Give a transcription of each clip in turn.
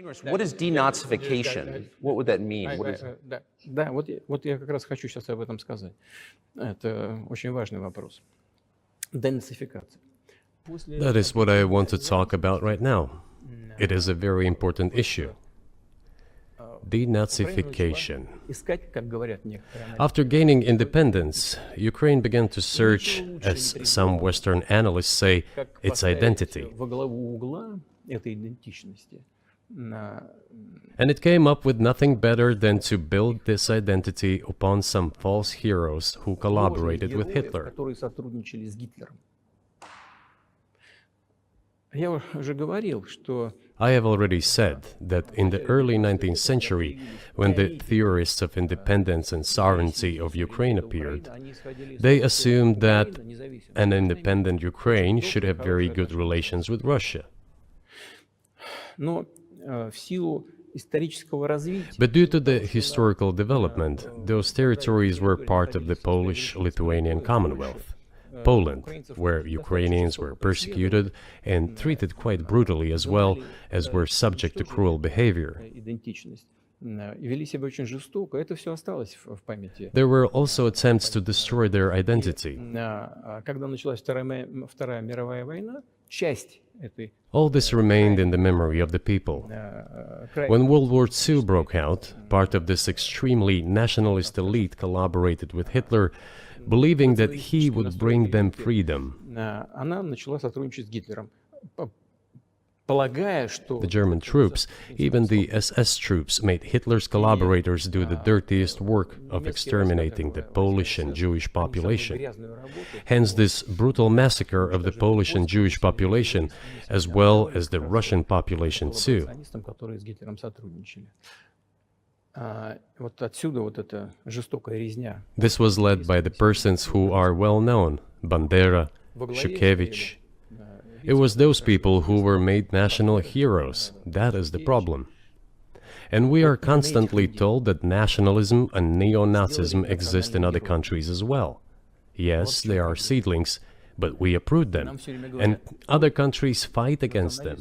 What is denazification? What would that mean? What is... Да, вот я как раз хочу сейчас об этом сказать. Это очень важный вопрос. Денацификация. That is what I want to talk about right now. It is a very important issue. Denazification. Искать, как говорят некоторые аналитики. After gaining independence, Ukraine began to search, as some Western analysts say, its identity. Во главу угла этой идентичности. And it came up with nothing better than to build this identity upon some false heroes who collaborated with Hitler. Которые сотрудничали с Гитлером. Я уже говорил, что I have already said that in the early 19th century, when the theorists of independence and sovereignty of Ukraine appeared, they assumed that an independent Ukraine should have very good relations with Russia. Но в силу исторического развития But due to the historical development, those territories were part of the Polish-Lithuanian Commonwealth. Poland, where Ukrainians were persecuted and treated quite brutally as well as were subject to cruel behavior. идентичность и вели себя очень жестоко. Это все осталось в памяти. There were also attempts to destroy their identity. Когда началась Вторая мировая война, часть этой All this remained in the memory of the people. When World War II broke out, part of this extremely nationalist elite collaborated with Hitler, believing that he would bring them freedom. она начала сотрудничать с Гитлером, полагая, что The German troops, even the SS troops, made Hitler's collaborators do the dirtiest work of exterminating the Polish and Jewish population. Hence this brutal massacre of the Polish and Jewish population, as well as the Russian population too. которые с Гитлером сотрудничали. Вот отсюда вот эта жестокая резня. This was led by the persons who are well known, Bandera, Shukevich. It was those people who were made national heroes. That is the problem. And we are constantly told that nationalism and neo-Nazism exist in other countries as well. Yes, they are seedlings, but we uproot them, and other countries fight against them.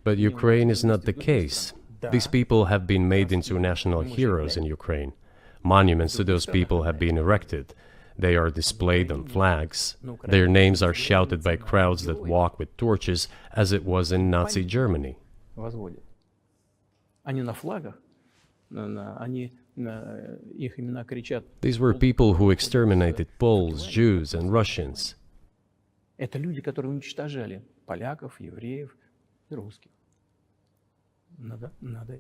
But Ukraine is not the case. These people have been made into national heroes in Ukraine. Monuments to those people have been erected. They are displayed on flags. Their names are shouted by crowds that walk with torches, as it was in Nazi Germany. Они на флагах, они их имена кричат. These were people who exterminated Poles, Jews, and Russians. Это люди, которые уничтожали поляков, евреев и русских.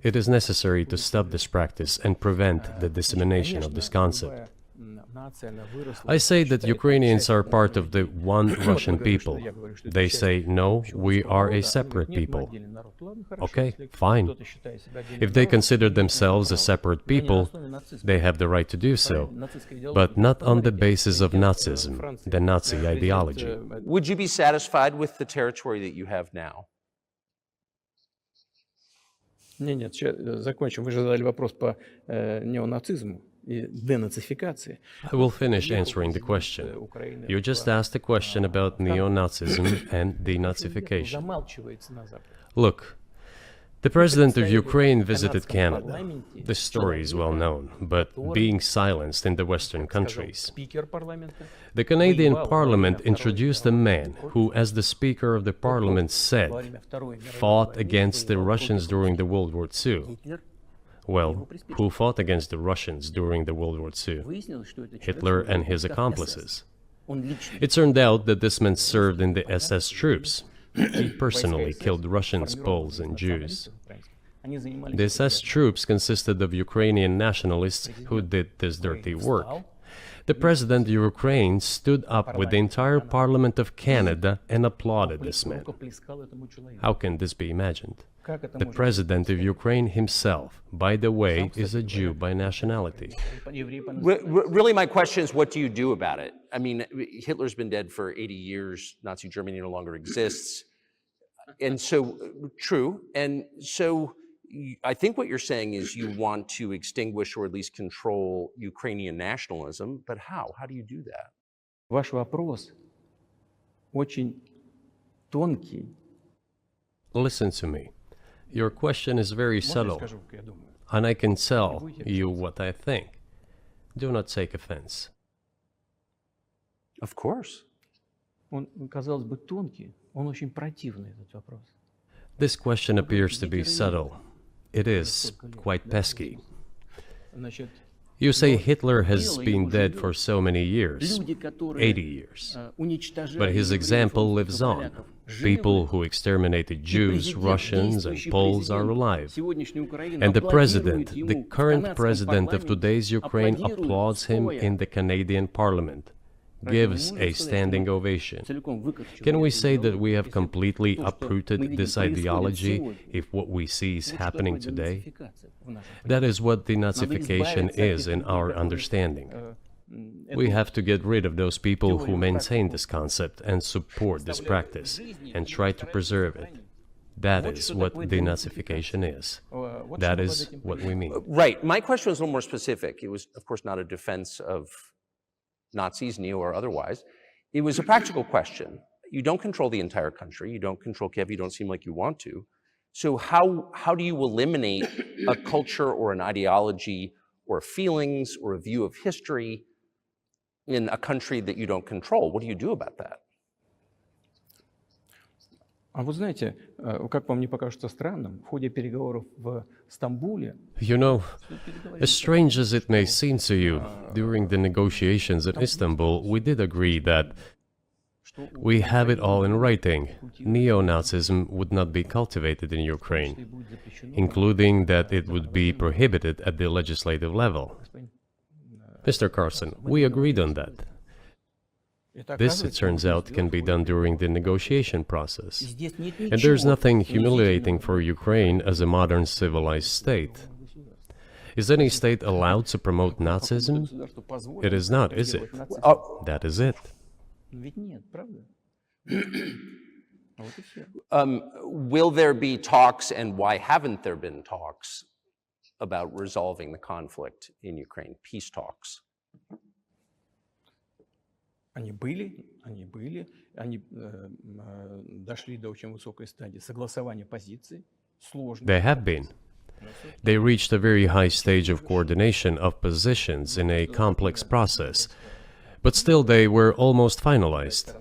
It is necessary to stop this practice and prevent the dissemination of this concept. I say that Ukrainians are part of the one Russian people. They say, no, we are a separate people. Okay, fine. If they consider themselves a separate people, they have the right to do so, but not on the basis of Nazism, the Nazi ideology. Would you be satisfied with the territory that you have now? Нет, сейчас закончим. Вы же задали вопрос по неонацизму и денацификации. I will finish answering the question. You just asked a question about neo-Nazism and denazification. Замалчивается на Западе. Look, the president of Ukraine visited Canada. The story is well known, but being silenced in the Western countries. Спикер парламента. The Canadian Parliament introduced a man who, as the Speaker of the Parliament said, fought against the Russians during the World War II. Well, who fought against the Russians during the World War II? Hitler and his accomplices. It turned out that this man served in the SS troops. He personally killed Russians, Poles, and Jews. The SS troops consisted of Ukrainian nationalists who did this dirty work. The president of Ukraine stood up with the entire Parliament of Canada and applauded this man. How can this be imagined? The president of Ukraine himself, by the way, is a Jew by nationality. Really, my question is, what do you do about it? I mean, Hitler's been dead for 80 years. Nazi Germany no longer exists. And so, true. And so, I think what you're saying is you want to extinguish or at least control Ukrainian nationalism. But how? How do you do that? Ваш вопрос очень тонкий. Listen to me. Your question is very Можно я subtle, скажу, как я думаю? and I can tell you what I think. Do not take offense. Of course. Он, казалось бы, тонкий, он очень противный, этот вопрос. This question appears to be subtle. It is quite pesky. Значит, You say Hitler has been dead for so many years, люди, которые 80 years. уничтожали But his евреев, example русских, lives on. поляков, People живы. who exterminated И Jews, президент, Russians, and действующий Poles are президент alive. сегодняшней Украины And the аплодирует president, ему the в current канадском president of парламенте, today's Ukraine, аплодирует applauds him стоя. in the Canadian parliament, Поэтому gives можно a сказать, standing что мы ovation. целиком выкорчевали Can we эту say that we идеологию, have если completely то, что мы uprooted видим, this происходит ideology сегодня? if what we see is Вот что happening такое today? денацификация в нашем That is what Надо denazification избавиться от is тех in людей, our которые, understanding. эту We have to get rid of those people who теорию, maintain практику this concept and support this оставляют в practice жизни and и try to стараются preserve it. сохранить. That Вот is что what такое denazification денацификация. is. Вот That что под is этим what we mean. Right. My question was a little more specific. It was, of course, not a defense of Nazis, neo or otherwise. It was a practical question. You don't control the entire country. You don't control Kiev. You don't seem like you want to. So how do you eliminate a culture or an ideology or feelings or a view of history in a country that you don't control? What do you do about that? А вы знаете, как вам не покажется странным, в ходе переговоров в Стамбуле You know, as strange as it may seem to you, during the negotiations in Istanbul, we did agree that we have it all in writing. Neo-Nazism would not be cultivated in Ukraine, including that it would be prohibited at the legislative level. Mr. Carlson, we agreed on that. This, it turns out, can be done during the negotiation process. And there's nothing humiliating for Ukraine as a modern civilized state. Is any state allowed to promote Nazism? It is not, is it? Oh, That is it. Ведь нет, правда? Вот и всё. will there be talks, and why haven't there been talks about resolving the conflict in Ukraine, peace talks? Они были, они дошли до очень высокой стадии согласования позиций, сложно. They have been. They reached a very high stage of coordination of positions in a complex process, but still they were almost finalized.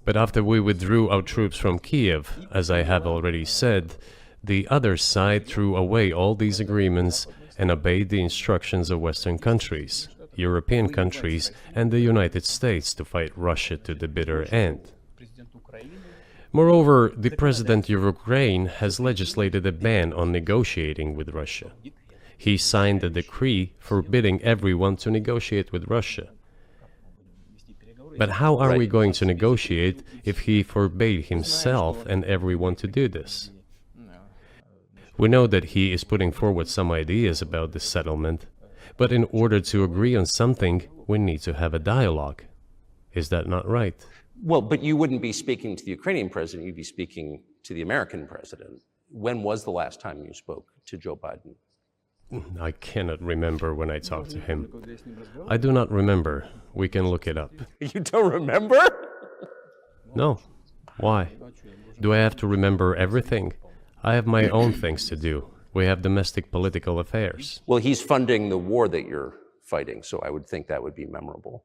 But after we withdrew our troops from Kiev, as I have already said, the other side threw away all these agreements and obeyed the instructions of Western countries, European countries, and the United States to fight Russia to the bitter end. Moreover, the president of Ukraine has legislated a ban on negotiating with Russia. He signed a decree forbidding everyone to negotiate with Russia. But how are we going to negotiate if he forbade himself and everyone to do this? We know that he is putting forward some ideas about this settlement, but in order to agree on something, we need to have a dialogue. Is that not right? Well, but you wouldn't be speaking to the Ukrainian president, you'd be speaking to the American president. When was the last time you spoke to Joe Biden? I cannot remember when I talked to him. I do not remember. We can look it up. You don't remember? No. Why? Do I have to remember everything? I have my own things to do. We have domestic political affairs. Well, he's funding the war that you're fighting, so I would think that would be memorable.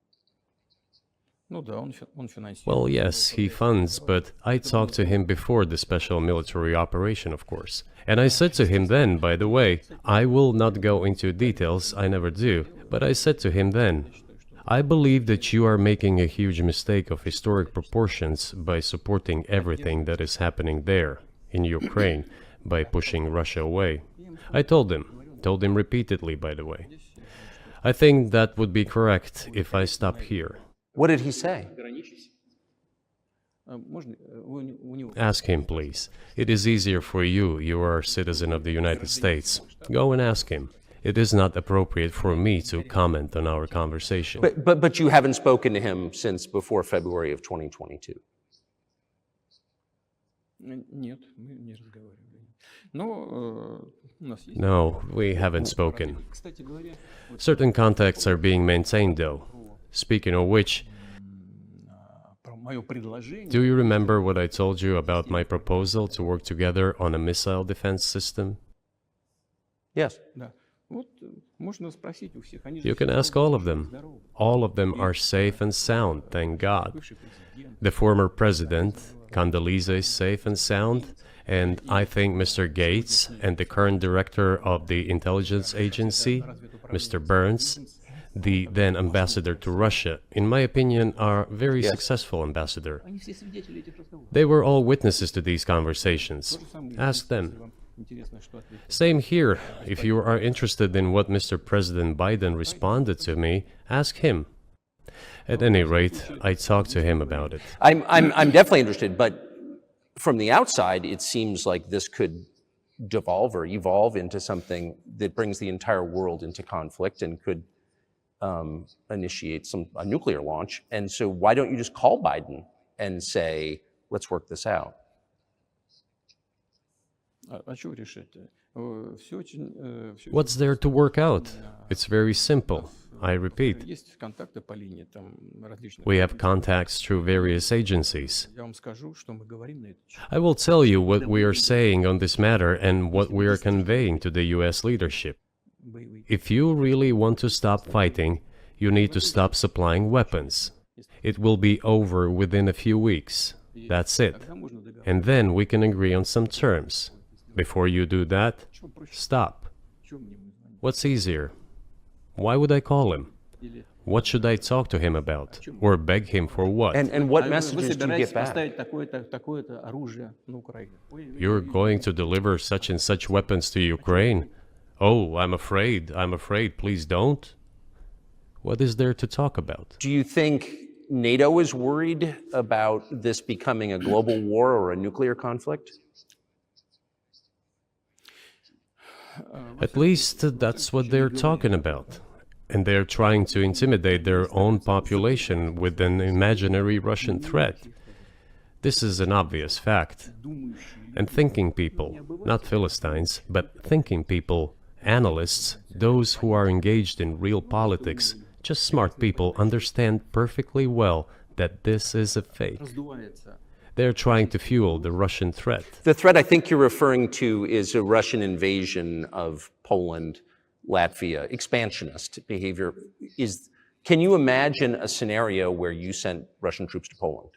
Ну да, он финансирует. Well, yes, he funds, but I talked to him before the special military operation, of course. And I said to him then, by the way, I will not go into details, I never do, but I said to him then, I believe that you are making a huge mistake of historic proportions by supporting everything that is happening there, in Ukraine, by pushing Russia away. I told him repeatedly, by the way. I think that would be correct if I stop here. What did he say? Можно, у него... Ask him, please. It is easier for you. You are a citizen of the United States. Go and ask him. It is not appropriate for me to comment on our conversation. But you haven't spoken to him since before February of 2022. Нет, мы не разговаривали. Но у нас есть... No, we haven't spoken. Кстати говоря, вот Certain contacts are being maintained, though. Speaking of which, про Do you remember what I told you about my proposal to work together on a missile defense system? Yes. Да. Вот можно спросить у всех. Они же You can все ask all of здоровы, them. здоровы. All of them are safe and sound, thank God. Бывший президент. The former president, Condoleezza, is safe and sound, and I think Mr. Gates and the current director of the intelligence agency, Mr. Burns, the then ambassador to Russia, in my opinion, are very Yes. successful ambassador. Они все свидетели этих разговоров. They were all witnesses to these conversations. То же самое, Ask если them. вам интересно, что ответил. Same here. If you are interested in what Mr. President Biden responded to me, ask him. At any rate, I talked to him about it. I'm definitely interested, but from the outside, it seems like this could devolve or evolve into something that brings the entire world into conflict and could initiate a nuclear launch. And so why don't you just call Biden and say, let's work this out? А что решить? Все очень... всё- What's there to work out? It's very simple. I repeat, Есть контакты по линии, там различные. we have contacts through various agencies. Я вам скажу, что мы говорим на этот счет. I will tell you what we are saying on this matter and what we are conveying to the US leadership. Боевые. If you really want to stop fighting, you need to stop supplying weapons. It will be over within a few weeks. That's it. Тогда можно договориться. And then we can agree on some terms. Before you do that, Что проще? stop. Чего мне ему звонить? What's easier? Why would I call him? Или... What should I talk to him about? Or beg him for what? And what Вы messages do you собираетесь get back? поставить такое-то оружие на Украину? You're going to deliver such and such weapons to Ukraine? Oh, I'm afraid, please don't. What is there to talk about? Do you think NATO is worried about this becoming a global war or a nuclear conflict? At least that's what they're talking about. And they're trying to intimidate their own population with an imaginary Russian threat. This is an obvious fact. And thinking people, not Philistines, but thinking people, analysts, those who are engaged in real politics, just smart people, understand perfectly well that this is a fake. Раздувается. They're trying to fuel the Russian threat. The threat I think you're referring to is a Russian invasion of Poland, Latvia, expansionist behavior. Can you imagine a scenario where you sent Russian troops to Poland?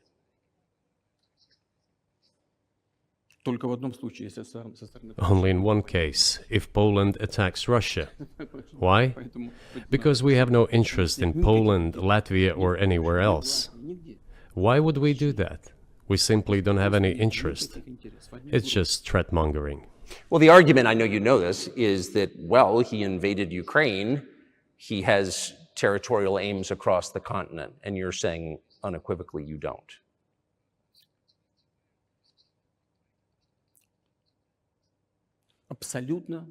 Только в одном случае, если со стороны... Only in one case, if Poland attacks Russia. Why? Поэтому... Because we have no interest in Poland, Latvia, or anywhere else. Нигде. Why would we do that? We simply don't have any interest. Никаких интересов. Одни It's just threat mongering. Well, the argument, I know you know this, is that, well, he invaded Ukraine, he has territorial aims across the continent, and you're saying unequivocally you don't.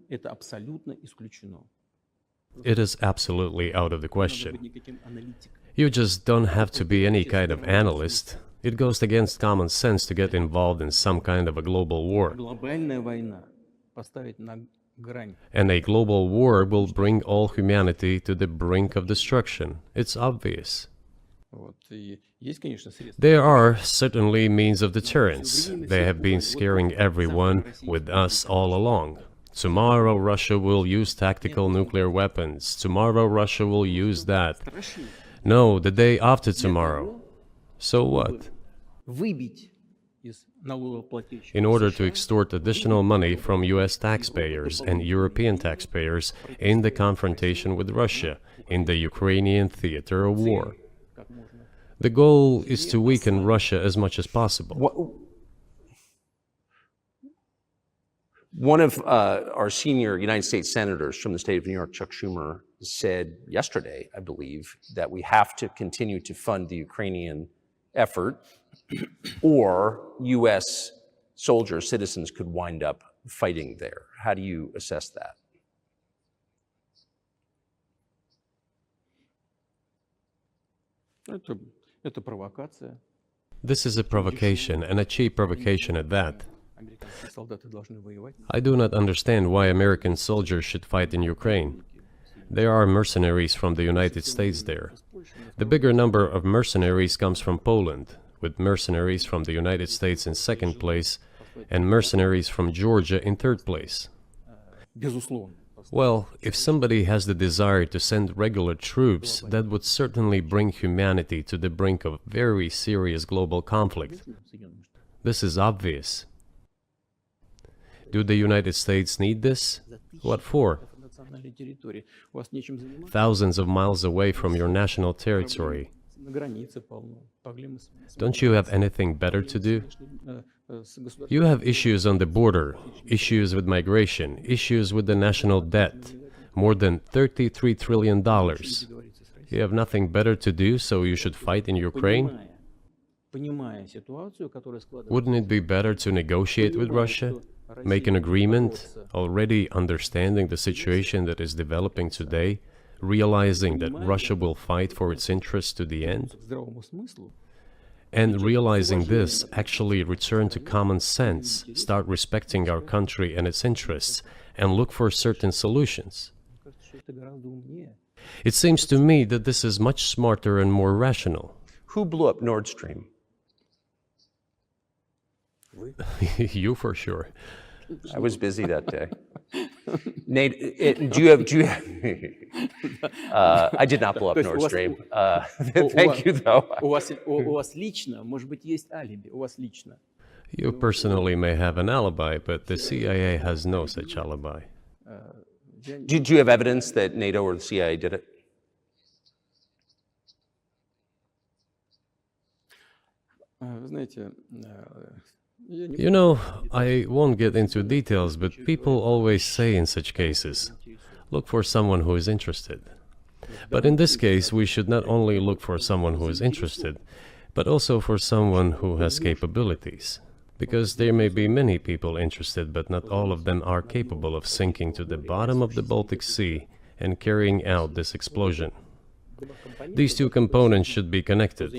это абсолютно исключено. It is absolutely out of the Не надо question. быть никаким аналитиком. You just don't have to be any kind of analyst. It goes against common sense to get involved in some kind of a global war. Глобальная война поставить на грань. And a global war will bring all humanity to the brink of destruction. It's obvious. Вот. И есть, конечно, средства. There are certainly means of deterrence. They have been scaring everyone with us all along. Tomorrow Russia will use tactical nuclear weapons. Tomorrow Russia will use that. Страшно No, the day after tomorrow. So what? выбить из налогоплательщиков In order to США extort additional money from US taxpayers and European taxpayers in the confrontation with Russia in the Ukrainian theater of war. как можно. The goal is to weaken Russia as much as possible. One of our senior United States senators from the state of New York, Chuck Schumer, said yesterday, I believe, that we have to continue to fund the Ukrainian effort, or U.S. soldiers, citizens could wind up fighting there. How do you assess that? Это провокация. This is a provocation, and a cheap provocation at that. Американские солдаты должны воевать. I do not understand why American soldiers should fight in Ukraine. There are mercenaries from the United States there. The bigger number of mercenaries comes from Poland. with mercenaries from the United States in second place and mercenaries from Georgia in third place. Безусловно. Well, if somebody has the desire to send regular troops, that would certainly bring humanity to the brink of very serious global conflict. This is obvious. Do the United States need this? What for? Национальной территории. У вас нечем заниматься. Thousands of miles away from your national territory. На границе полно. Проблемы с Don't you have anything better to do? с государством. You have issues on the border, issues with migration, issues with the national debt, more than $33 trillion. You have nothing better to do, so you should fight in Ukraine? Понимая ситуацию, которая складывается. Wouldn't it be better to negotiate with Russia? Make an agreement, already understanding the situation that is developing today, realizing that Russia will fight for its interests to the end? К здравому смыслу. And realizing this, actually return to common sense, start respecting our country and its interests, and look for certain solutions. Кажется, что это гораздо умнее. It seems to me that this is much smarter and more rational. Who blew up Nord Stream? You for sure. I was busy that day. Nate, do you have I did not blow up То есть Nord у вас- Stream. у Thank вас- you, though. У вас лично, может быть, есть алиби. У вас лично. You personally may have an alibi, but the CIA has no such alibi. Я не- Do you have evidence that NATO or the CIA did it? Вы знаете, я не You know, I won't get into details, but people always say in such cases, look for someone who is interested. But in this case, we should not only look for someone who is interested, but also for someone who has capabilities. Because there may be many people interested, but not all of them are capable of sinking to the bottom of the Baltic Sea and carrying out this explosion. These two components should be connected.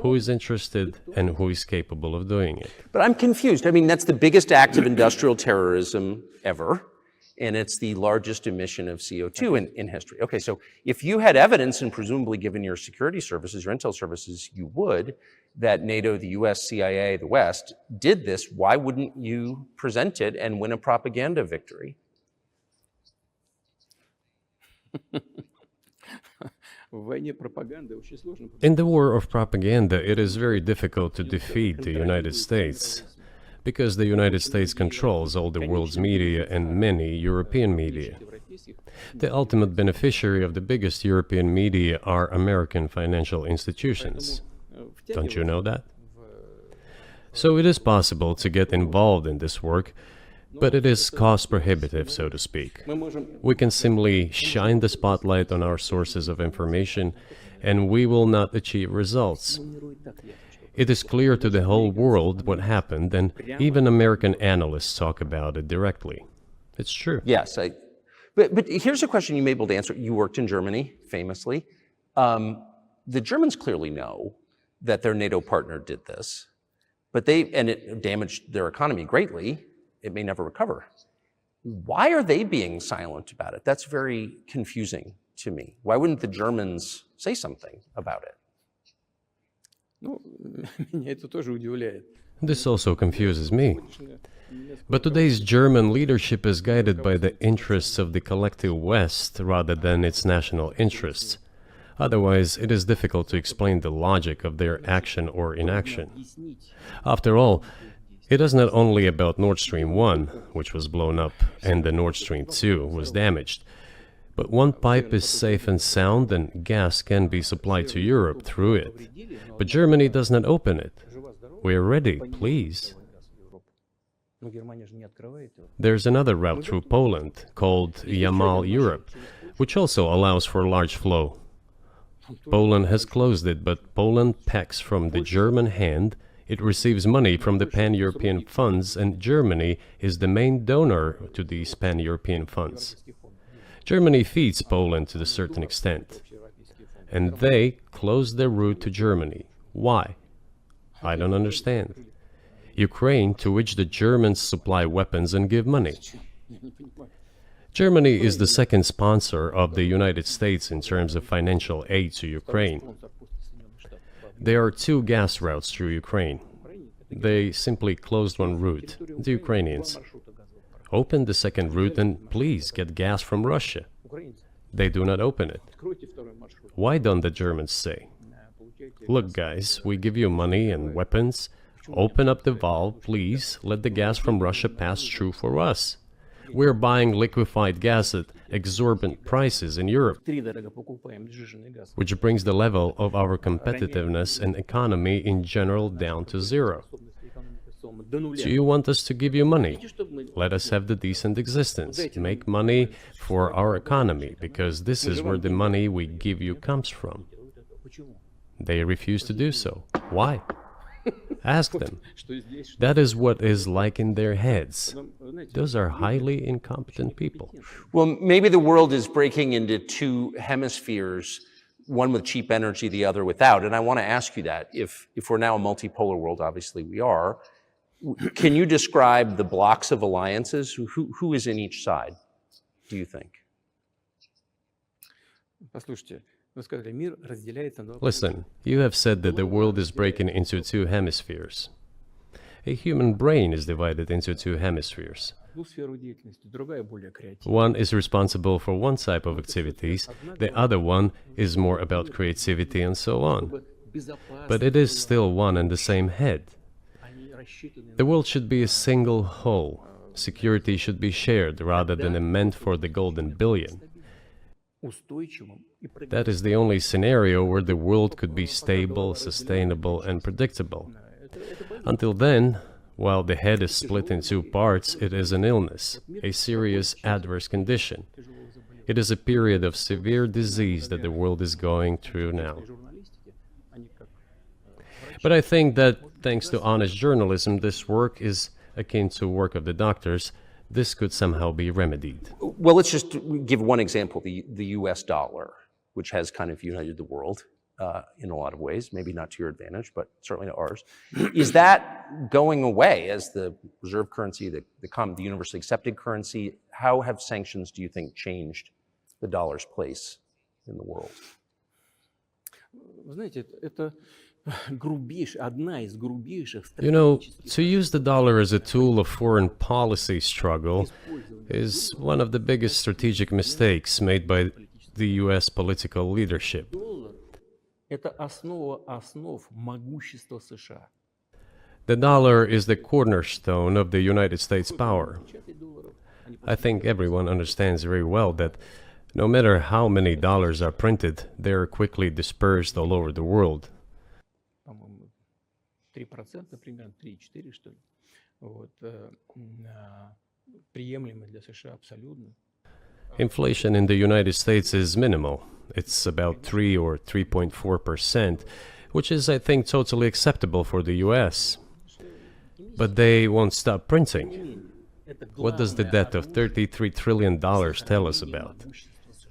Who is interested and who is capable of doing it? But I'm confused. I mean, that's the biggest act of industrial terrorism ever, and it's the largest emission of CO2 in history. Okay, so if you had evidence, and presumably given your security services, your intel services, you would, that NATO, the US, CIA, the West did this, why wouldn't you present it and win a propaganda victory? В войне пропаганды очень сложно. In the war of propaganda, it is very difficult to defeat the United States, because the United States controls all the world's media and many European media. Европейских The ultimate beneficiary of the biggest European media are American financial institutions. Don't you know that? So it is possible to get involved in this work, but it is cost prohibitive, so to speak. Мы можем We can simply shine the spotlight on our sources of information, and we will not achieve results. It is clear to the whole world what happened, and even American analysts talk about it directly. It's true. Yes, but here's a question you may be able to answer. You worked in Germany, famously. The Germans clearly know that their NATO partner did this, and it damaged their economy greatly. It may never recover. Why are they being silent about it? That's very confusing to me. Why wouldn't the Germans say something about it? Ну, меня это тоже удивляет. This also confuses me. But today's German leadership is guided by the interests of the collective West rather than its national interests. Otherwise, it is difficult to explain the logic of their action or inaction. After all, it is not only about Nord Stream 1, which was blown up, and the Nord Stream 2 was damaged, but one pipe is safe and sound and gas can be supplied to Europe through it. But Germany does not open it. We are ready, please. Но Германия же не открывает его. There's another route through Poland, called Yamal Europe, which also allows for large flow. Poland has closed it, but Poland packs from the German hand. It receives money from the pan-European funds, and Germany is the main donor to these pan-European funds. Germany feeds Poland to a certain extent, and they close their route to Germany. Why? I don't understand. Ukraine, to which the Germans supply weapons and give money. Germany is the second sponsor of the United States in terms of financial aid to Ukraine. There are two gas routes through Ukraine. They simply closed one route. The Ukrainians open the second route and please get gas from Russia. They do not open it. Why don't the Germans say, look guys, we give you money and weapons, open up the valve, please, let the gas from Russia pass through for us. We're buying liquefied gas at exorbitant prices in Europe, which brings the level of our competitiveness and economy in general down to zero. Do you want us to give you money? Let us have the decent existence. Make money for our economy, because this is where the money we give you comes from. They refuse to do so. Why? Ask them. That is what is like in their heads. Those are highly incompetent people. Well, maybe the world is breaking into two hemispheres, one with cheap energy, the other without. And I want to ask you that. If we're now a multipolar world, obviously we are, can you describe the blocks of alliances? Who is in each side, do you think? Listen, you have said that the world is breaking into two hemispheres. A human brain is divided into two hemispheres. One is responsible for one type of activities, the other one is more about creativity and so on. But it is still one and the same head. The world should be a single whole. Security should be shared rather than meant for the golden billion. That is the only scenario where the world could be stable, sustainable, and predictable. Until then, while the head is split in two parts, it is an illness, a serious adverse condition. It is a period of severe disease that the world is going through now. But I think that, thanks to honest journalism, this work is akin to work of the doctors. This could somehow be remedied. Well, let's just give one example, the US dollar, which has kind of united the world in a lot of ways, maybe not to your advantage, but certainly to ours. Is that going away as the reserve currency, the universally accepted currency? How have sanctions, do you think, changed the dollar's place in the world? You know, to use the dollar as a tool of foreign policy struggle is one of the biggest strategic mistakes made by the US political leadership. The dollar is the cornerstone of the United States power. I think everyone understands very well that no matter how many dollars are printed, they are quickly dispersed all over the world. Inflation in the United States is minimal. It's about 3 or 3.4%, which is, I think, totally acceptable for the US. But they won't stop printing. What does the debt of $33 trillion tell us about?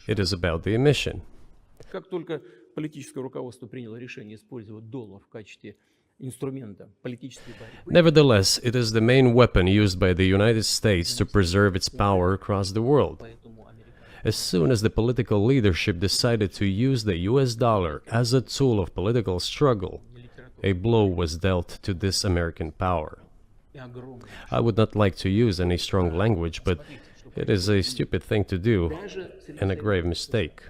It is about the emission. Nevertheless, it is the main weapon used by the United States to preserve its power across the world. As soon as the political leadership decided to use the US dollar as a tool of political struggle, a blow was dealt to this American power. I would not like to use any strong language, but it is a stupid thing to do and a grave mistake.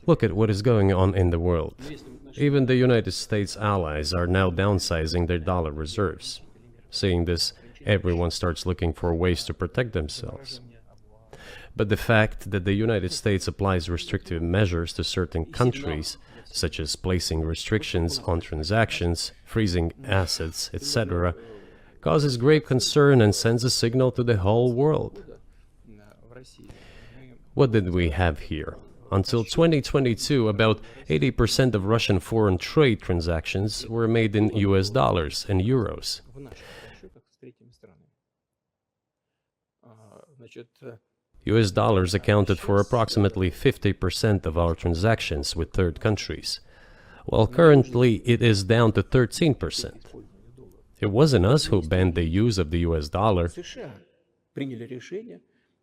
Look at what is going on in the world. Even the United States allies are now downsizing their dollar reserves. Seeing this, everyone starts looking for ways to protect themselves. But the fact that the United States applies restrictive measures to certain countries, such as placing restrictions on transactions, freezing assets, etc., causes great concern and sends a signal to the whole world. What did we have here? Until 2022, about 80% of Russian foreign trade transactions were made in US dollars and euros. US dollars accounted for approximately 50% of our transactions with third countries, while currently it is down to 13%. It wasn't us who banned the use of the US dollar.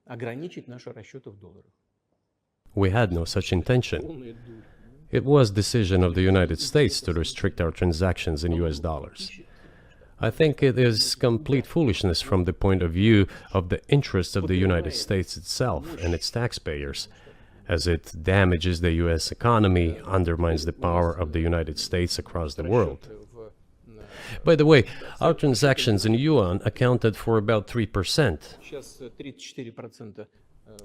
ограничить наши расчеты в долларах. We had no such intention. It was decision of the United States to restrict our transactions in US dollars. I think it is complete foolishness from the point of view of the interest of the United States itself and its taxpayers, as it damages the US economy, undermines the power of the United States across the world. By the way, our transactions in yuan accounted for about 3%. Сейчас 34%.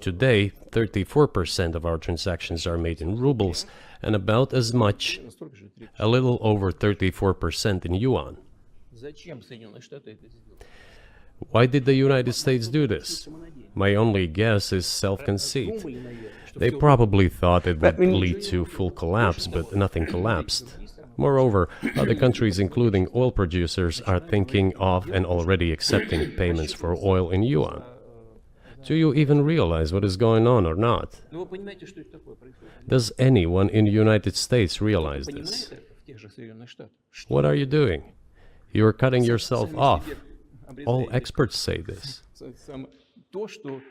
Today, 34% of our transactions are made in rubles, and about as much, a little over 34% in yuan. Зачем Соединенные Штаты это сделали? Why did the United States do this? My only guess is self-conceit. They probably thought it would lead to full collapse, but nothing collapsed. Moreover, other countries, including oil producers, are thinking of and already accepting payments for oil in yuan. Do you even realize what is going on or not? Ну, вы понимаете, что это такое происходит? Does anyone in the United States realize Понимаете this? это в тех же Соединенных Штатах? What are you doing? You are cutting yourself off. All experts say this. То, что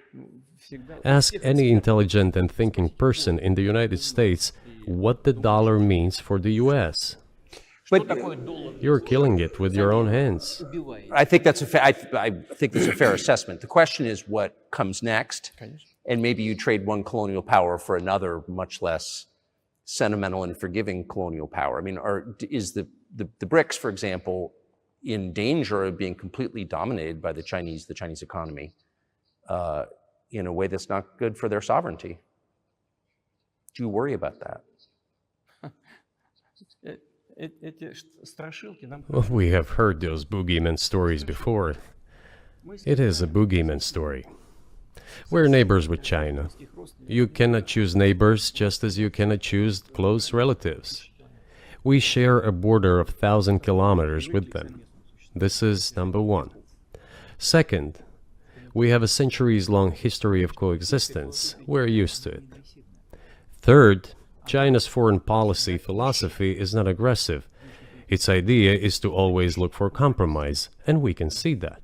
всегда... Ask any intelligent and thinking person in the United States what the dollar means for the US. Что такое доллар? You're killing it with your own hands. Убивает. I think that's I think that's a fair assessment. The question is what comes next, and maybe you trade one colonial power for another, much less sentimental and forgiving colonial power. I mean, is the BRICS, for example, in danger of being completely dominated by the Chinese economy in a way that's not good for their sovereignty? Do you worry about that? Эти страшилки нам... Well, we have heard those boogeyman stories before. It is a boogeyman story. We're neighbors with China. You cannot choose neighbors just as you cannot choose close relatives. We share a border of 1,000 kilometers with them. This is number one. Second, we have a centuries-long history of coexistence. We're used to it. Third, China's foreign policy philosophy is not aggressive. Its idea is to always look for compromise, and we can see that.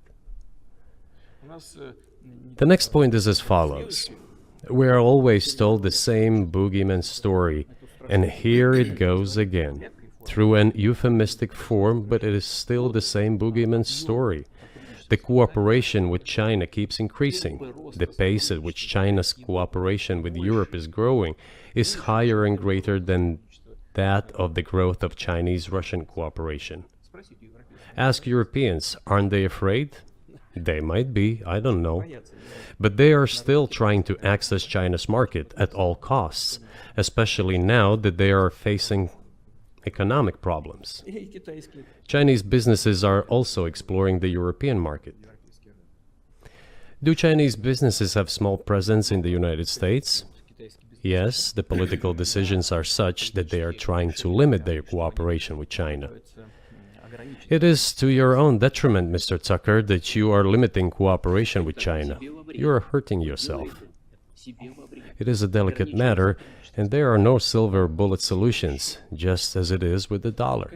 The next point is as follows. We are always told the same boogeyman story, and here it goes again, through an euphemistic form, but it is still the same boogeyman story. The cooperation with China keeps increasing. The pace at which China's cooperation with Europe is growing is higher and greater than that of the growth of Chinese-Russian cooperation. Ask Europeans, aren't they afraid? They might be, I don't know. But they are still trying to access China's market at all costs, especially now that they are facing economic problems. Chinese businesses are also exploring the European market. Do Chinese businesses have small presence in the United States? Yes, the political decisions are such that they are trying to limit their cooperation with China. It is to your own detriment, Mr. Tucker, that you are limiting cooperation with China. You are hurting yourself. It is a delicate matter, and there are no silver bullet solutions, just as it is with the dollar.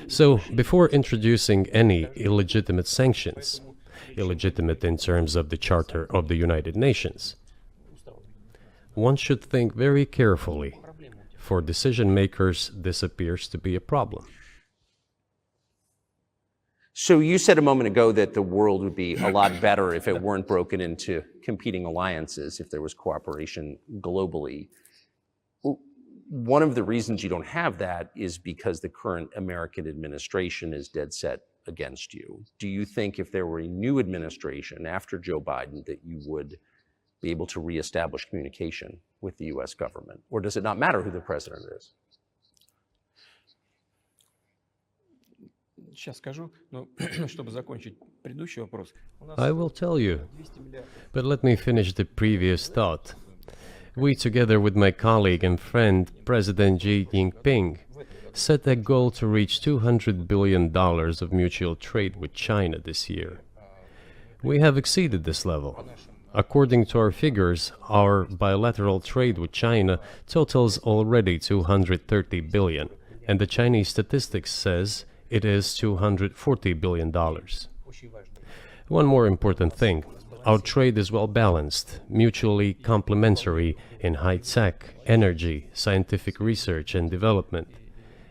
So, before introducing any illegitimate sanctions, illegitimate in terms of the Charter of the United Nations, one should think very carefully. For decision makers, this appears to be a problem. So you said a moment ago that the world would be a lot better if it weren't broken into competing alliances, if there was cooperation globally. One of the reasons you don't have that is because the current American administration is dead set against you. Do you think if there were a new administration after Joe Biden that you would be able to reestablish communication with the US government? Or does it not matter who the president is? Сейчас скажу, но чтобы закончить предыдущий вопрос. I will tell you, but let me finish the previous thought. We, together with my colleague and friend, President Xi Jinping, set a goal to reach $200 billion of mutual trade with China this year. We have exceeded this level. According to our figures, our bilateral trade with China totals already $230 billion, and the Chinese statistics says it is $240 billion. One more important thing. Our trade is well balanced, mutually complementary in high-tech, energy, scientific research and development.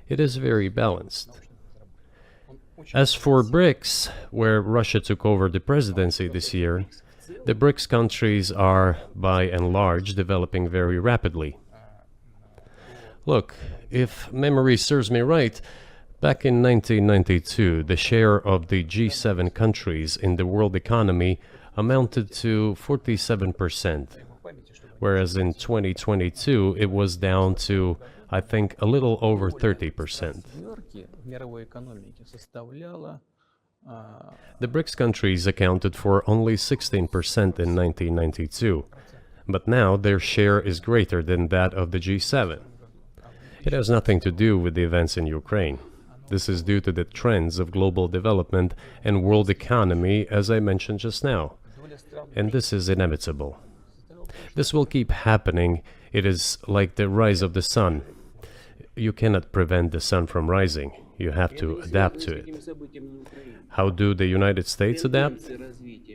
It is very balanced. As for BRICS, where Russia took over the presidency this year, the BRICS countries are, by and large, developing very rapidly. Look, if memory serves me right, back in 1992, the share of the G7 countries in the world economy amounted to 47%, whereas in 2022 it was down to, I think, a little over 30%. The BRICS countries accounted for only 16% in 1992, but now their share is greater than that of the G7. It has nothing to do with the events in Ukraine. This is due to the trends of global development and world economy, as I mentioned just now. And this is inevitable. This will keep happening. It is like the rise of the sun. You cannot prevent the sun from rising. You have to adapt to it. How do the United States adapt?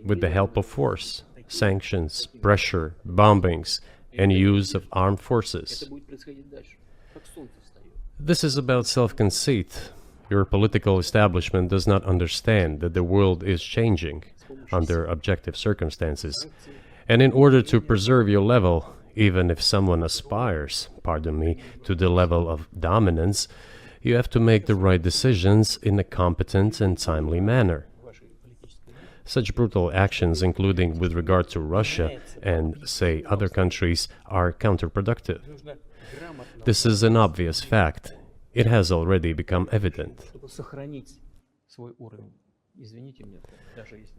With the help of force, sanctions, pressure, bombings, and use of armed forces. This is about self-conceit. Your political establishment does not understand that the world is changing under objective circumstances. And in order to preserve your level, even if someone aspires, pardon me, to the level of dominance, you have to make the right decisions in a competent and timely manner. Such brutal actions, including with regard to Russia and, say, other countries, are counterproductive. This is an obvious fact. It has already become evident.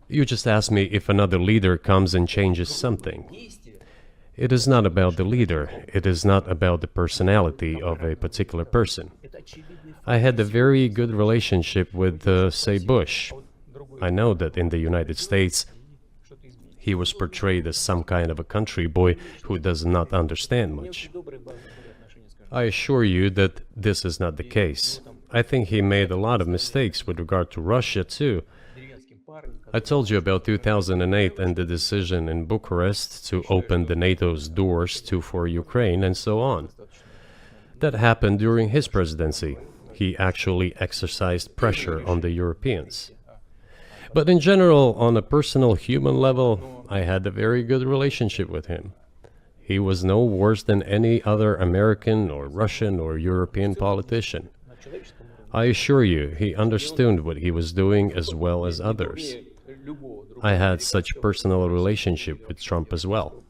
You just asked me if another leader comes and changes something. It is not about the leader. It is not about the personality of a particular person. I had a very good relationship with, say, Bush. I know that in the United States, he was portrayed as some kind of a country boy who does not understand much. I assure you that this is not the case. I think he made a lot of mistakes with regard to Russia, too. I told you about 2008 and the decision in Bucharest to open the NATO's doors for Ukraine and so on. That happened during his presidency. He actually exercised pressure on the Europeans. But in general, on a personal human level, I had a very good relationship with him. He was no worse than any other American or Russian or European politician. I assure you, he understood what he was doing as well as others. I had such personal relationship with Trump as well.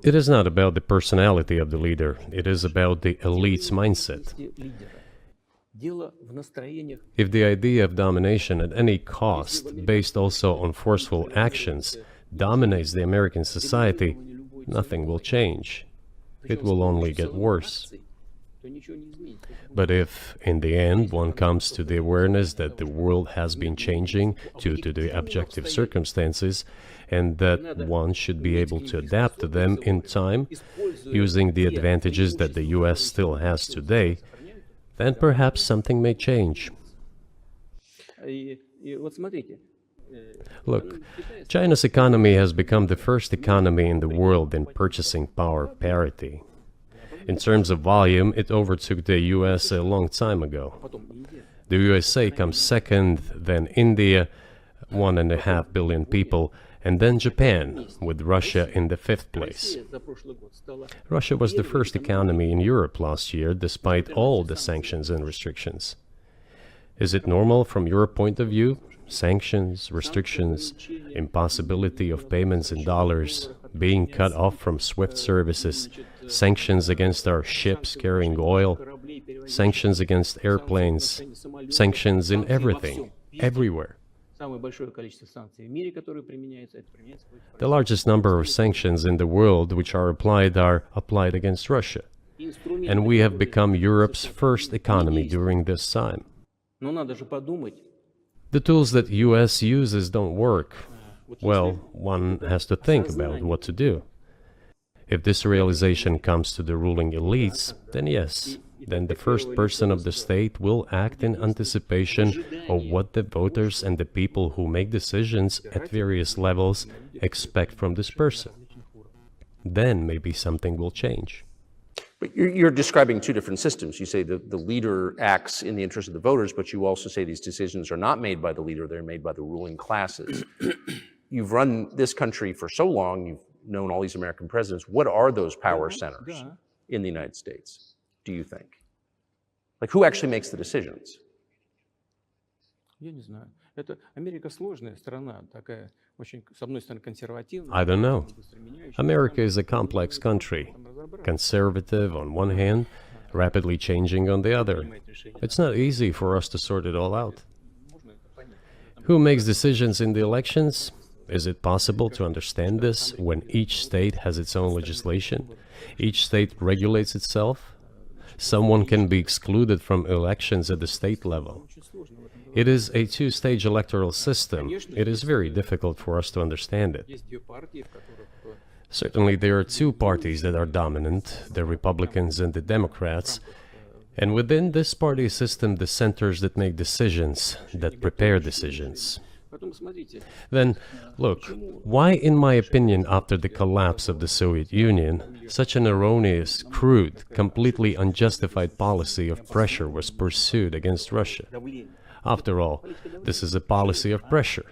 It is not about the personality of the leader, it is about the elite's mindset. If the idea of domination at any cost, based also on forceful actions, dominates the American society, nothing will change. It will only get worse. But if, in the end, one comes to the awareness that the world has been changing due to the objective circumstances, and that one should be able to adapt to them in time, using the advantages that the US still has today, then perhaps something may change. Look, China's economy has become the first economy in the world in purchasing power parity. In terms of volume, it overtook the US a long time ago. The USA comes second, then India, 1.5 billion people, and then Japan, with Russia in the 5th place. Russia was the first economy in Europe last year, despite all the sanctions and restrictions. Is it normal from your point of view? Sanctions, restrictions, impossibility of payments in dollars, being cut off from SWIFT services, sanctions against our ships carrying oil, sanctions against airplanes, sanctions in everything, everywhere. The largest number of sanctions in the world which are applied against Russia. And we have become Europe's first economy during this time. The tools that US uses don't work. Well, one has to think about what to do. If this realization comes to the ruling elites, then yes, then the first person of the state will act in anticipation of what the voters and the people who make decisions at various levels expect from this person. Then maybe something will change. But you're describing two different systems. You say the leader acts in the interest of the voters, but you also say these decisions are not made by the leader, they're made by the ruling classes. You've run this country for so long, you've known all these American presidents. What are those power centers in the United States, do you think? Like, who actually makes the decisions? Я не знаю. Это Америка сложная страна, такая очень, с одной стороны, консервативная. I don't know. America is a complex country, conservative on one hand, rapidly changing on the other. It's not easy for us to sort it all out. Who makes decisions in the elections? Is it possible to understand this when each state has its own legislation? Each state regulates itself? Someone can be excluded from elections at the state level. It is a two-stage electoral system. It is very difficult for us to understand it. Certainly, there are two parties that are dominant, the Republicans and the Democrats. And within this party system, the centers that make decisions, that prepare decisions. Then, look, why, in my opinion, after the collapse of the Soviet Union, such an erroneous, crude, completely unjustified policy of pressure was pursued against Russia? After all, this is a policy of pressure.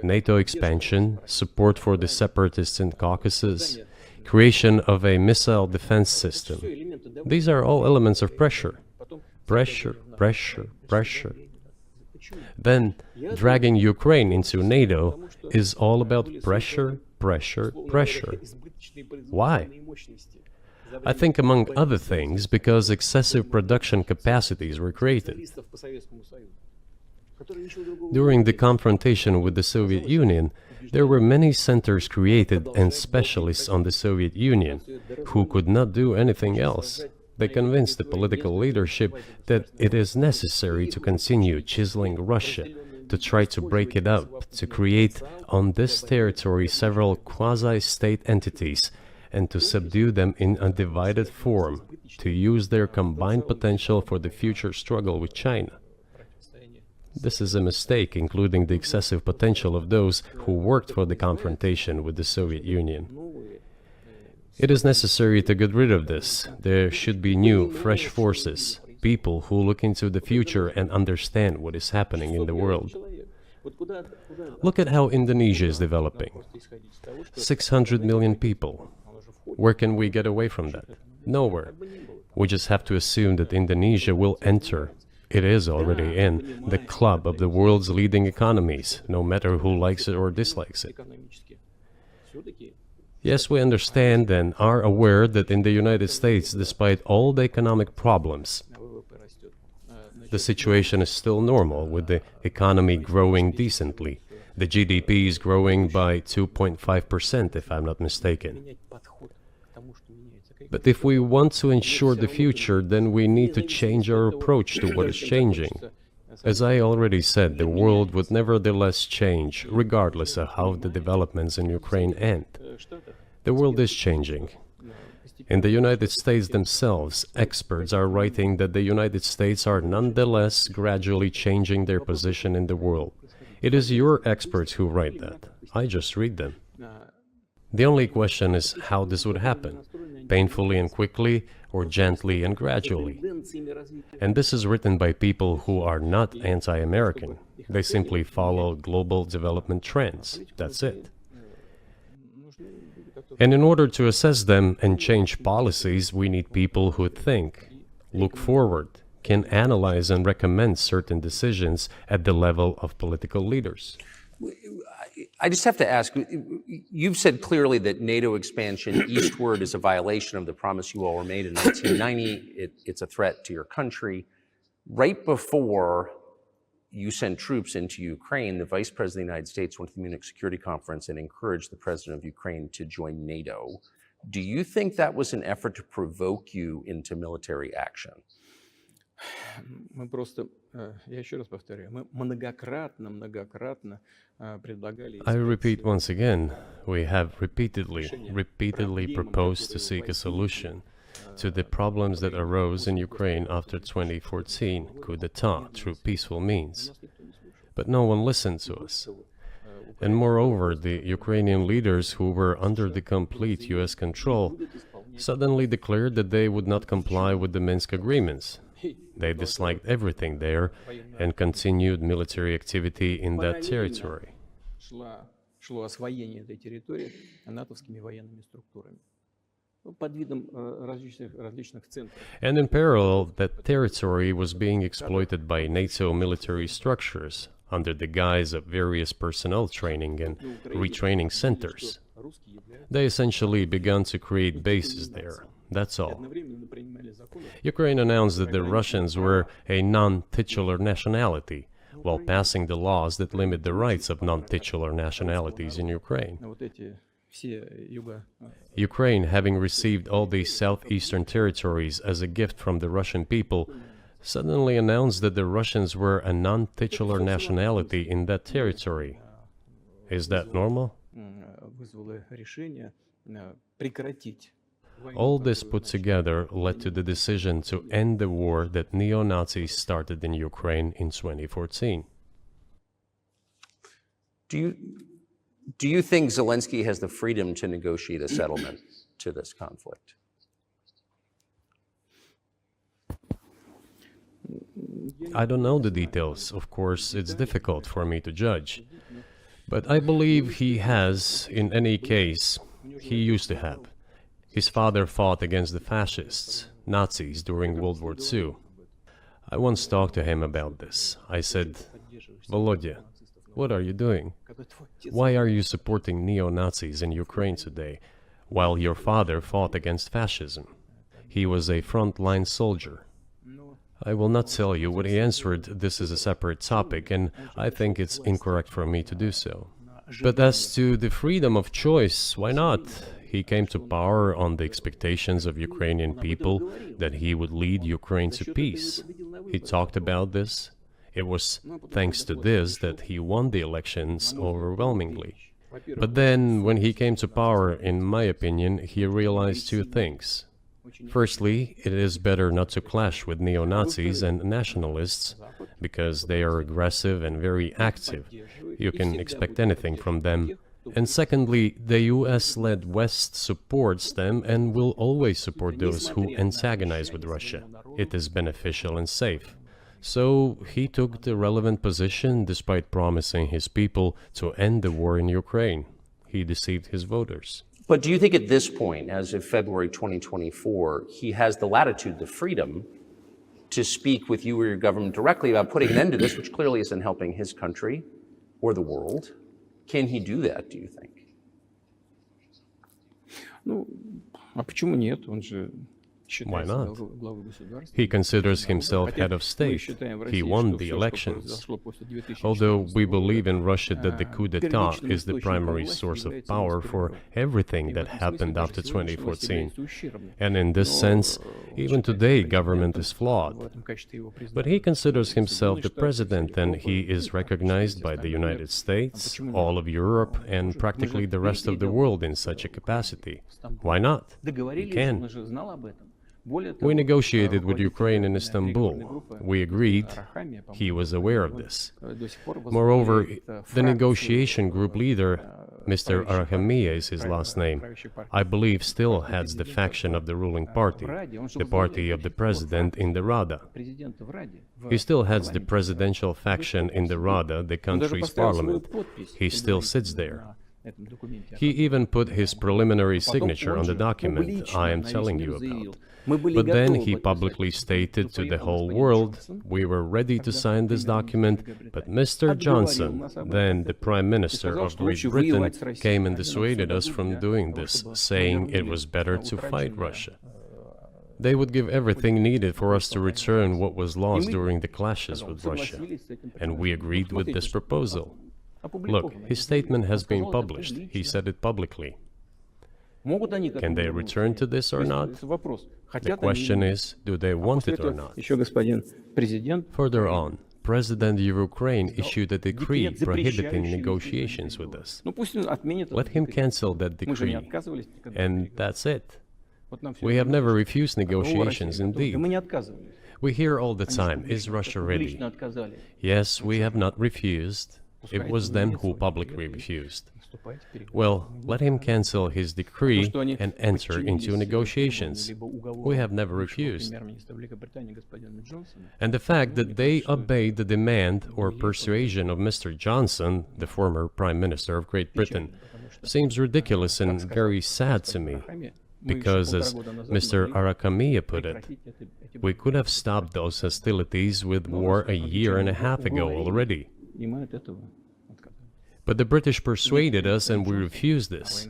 NATO expansion, support for the separatists in Caucasus, creation of a missile defense system. These are all elements of pressure. Pressure, pressure, pressure. Then, dragging Ukraine into NATO is all about pressure, pressure, pressure. Why? I think, among other things, because excessive production capacities were created. During the confrontation with the Soviet Union, there were many centers created and specialists on the Soviet Union who could not do anything else. They convinced the political leadership that it is necessary to continue chiseling Russia, to try to break it up, to create on this territory several quasi-state entities, and to subdue them in a divided form, to use their combined potential for the future struggle with China. This is a mistake, including the excessive potential of those who worked for the confrontation with the Soviet Union. It is necessary to get rid of this. There should be new, fresh forces, people who look into the future and understand what is happening in the world. Look at how Indonesia is developing. 600 million people. Where can we get away from that? Nowhere. We just have to assume that Indonesia will enter. It is already in the club of the world's leading economies, no matter who likes it or dislikes it. Yes, we understand and are aware that in the United States, despite all the economic problems, the situation is still normal, with the economy growing decently. The GDP is growing by 2.5%, if I'm not mistaken. But if we want to ensure the future, then we need to change our approach to what is changing. As I already said, the world would nevertheless change, regardless of how the developments in Ukraine end. The world is changing. In the United States themselves, experts are writing that the United States are nonetheless gradually changing their position in the world. It is your experts who write that. I just read them. The only question is how this would happen, painfully and quickly, or gently and gradually. And this is written by people who are not anti-American. They simply follow global development trends. That's it. And in order to assess them and change policies, we need people who think, look forward, can analyze and recommend certain decisions at the level of political leaders. I just have to ask, you've said clearly that NATO expansion eastward is a violation of the promise you all were made in 1990. It's a threat to your country. Right before you sent troops into Ukraine, the Vice President of the United States went to the Munich Security Conference and encouraged the President of Ukraine to join NATO. Do you think that was an effort to provoke you into military action? Мы просто, я еще раз повторяю, мы многократно предлагали... I repeat once again, we have repeatedly proposed to seek a solution, to the problems that arose in Ukraine after 2014 coup d'etat through peaceful means. But no one listened to us. And moreover, the Ukrainian leaders who were under the complete US control suddenly declared that they would not comply with the Minsk agreements. They disliked everything there and continued military activity in that territory. Шло освоение этой территории натовскими военными структурами. Под видом различных центров. And in parallel, that territory was being exploited by NATO military structures under the guise of various personnel training and retraining centers. They essentially began to create bases there. That's all. Ukraine announced that the Russians were a non-titular nationality, while passing the laws that limit the rights of non-titular nationalities in Ukraine. Ukraine, having received all these southeastern territories as a gift from the Russian people, suddenly announced that the Russians were a non-titular nationality in that territory. Is that normal? All this put together led to the decision to end the war that neo-Nazis started in Ukraine in 2014. Do you think Zelensky has the freedom to negotiate a settlement to this conflict? I don't know the details. Of course, it's difficult for me to judge. But I believe he has, in any case, he used to have. His father fought against the fascists, Nazis, during World War II. I once talked to him about this. I said, Volodya, what are you doing? Why are you supporting neo-Nazis in Ukraine today, while your father fought against fascism? He was a frontline soldier. I will not tell you what he answered. This is a separate topic, and I think it's incorrect for me to do so. But as to the freedom of choice, why not? He came to power on the expectations of Ukrainian people that he would lead Ukraine to peace. He talked about this. It was thanks to this that he won the elections overwhelmingly. But then, when he came to power, in my opinion, he realized two things. Firstly, it is better not to clash with neo-Nazis and nationalists, because they are aggressive and very active. You can expect anything from them. And secondly, the US-led West supports them and will always support those who antagonize with Russia. It is beneficial and safe. So he took the relevant position despite promising his people to end the war in Ukraine. He deceived his voters. But do you think at this point, as of February 2024, he has the latitude, the freedom to speak with you or your government directly about putting an end to this, which clearly isn't helping his country or the world? Can he do that, do you think? Ну, а почему нет? Он же Why считается not? главой государства. He considers himself head of state. He won the elections. Although we believe in Russia that the coup d'etat is the primary source of power for everything that happened after 2014. And in this sense, even today, government is flawed. But he considers himself the president, and he is recognized by the United States, all of Europe, and practically the rest of the world in such a capacity. Why not? He can. We negotiated with Ukraine in Istanbul. We agreed. He was aware of this. Moreover, the negotiation group leader, Mr. Arahamiya is his last name, I believe still heads the faction of the ruling party, the party of the president in the Rada. He still heads the presidential faction in the Rada, the country's parliament. He still sits there. He even put his preliminary signature on the document I am telling you about. But then he publicly stated to the whole world, we were ready to sign this document, but Mr. Johnson, then the Prime Minister of Great Britain, came and dissuaded us from doing this, saying it was better to fight Russia. They would give everything needed for us to return what was lost during the clashes with Russia. And we agreed with this proposal. Look, his statement has been published. He said it publicly. Can they return to this or not? The question is, do they want it or not? Further on, President of Ukraine issued a decree prohibiting negotiations with us. Let him cancel that decree, and that's it. We have never refused Россия negotiations, готова, и indeed. мы не отказывались. We hear all the Они time, is публично Russia ready? отказали. Yes, we have not refused. It was them who publicly refused. Well, let him cancel his decree and enter into negotiations. We have never refused. And the fact that they obeyed the demand or persuasion of Mr. Johnson, the former Prime Minister of Great Britain, seems ridiculous and very sad to me. Because, as Mr. Arakamiya put it, we could have stopped those hostilities with war a year and a half ago already. But the British persuaded us and we refused this.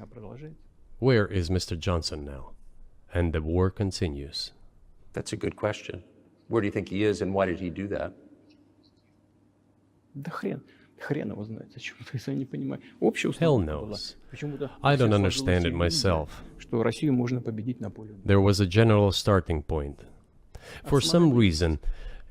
Where is Mr. Johnson now? And the war continues. That's a good question. Where do you think he is, and why did he do that? Да хрен его знает, зачем это, если я не понимаю. Общая Hell установка была. knows. Почему-то I don't все understand сложилось it именно, myself. что Россию можно победить на поле. There was a general starting point. For some reason,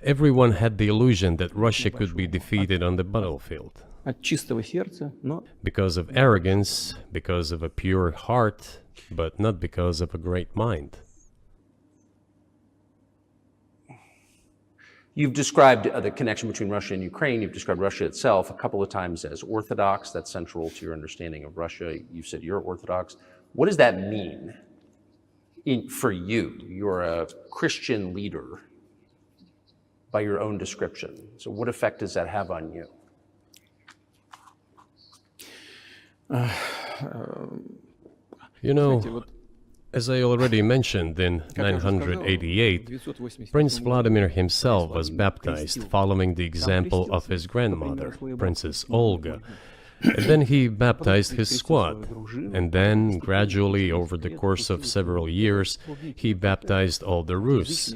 everyone had the illusion that Russia could be defeated on the battlefield. От чистого сердца, но Because of arrogance, because of a pure heart, but not because of a great mind. You've described the connection between Russia and Ukraine. You've described Russia itself a couple of times as Orthodox. That's central to your understanding of Russia. You've said you're Orthodox. What does that mean for you? You're a Christian leader by your own description. So what effect does that have on you? You know, as I already mentioned, in 988, Prince Vladimir himself was baptized following the example of his grandmother, Princess Olga. And then he baptized his squad. And then, gradually, over the course of several years, he baptized all the Rus.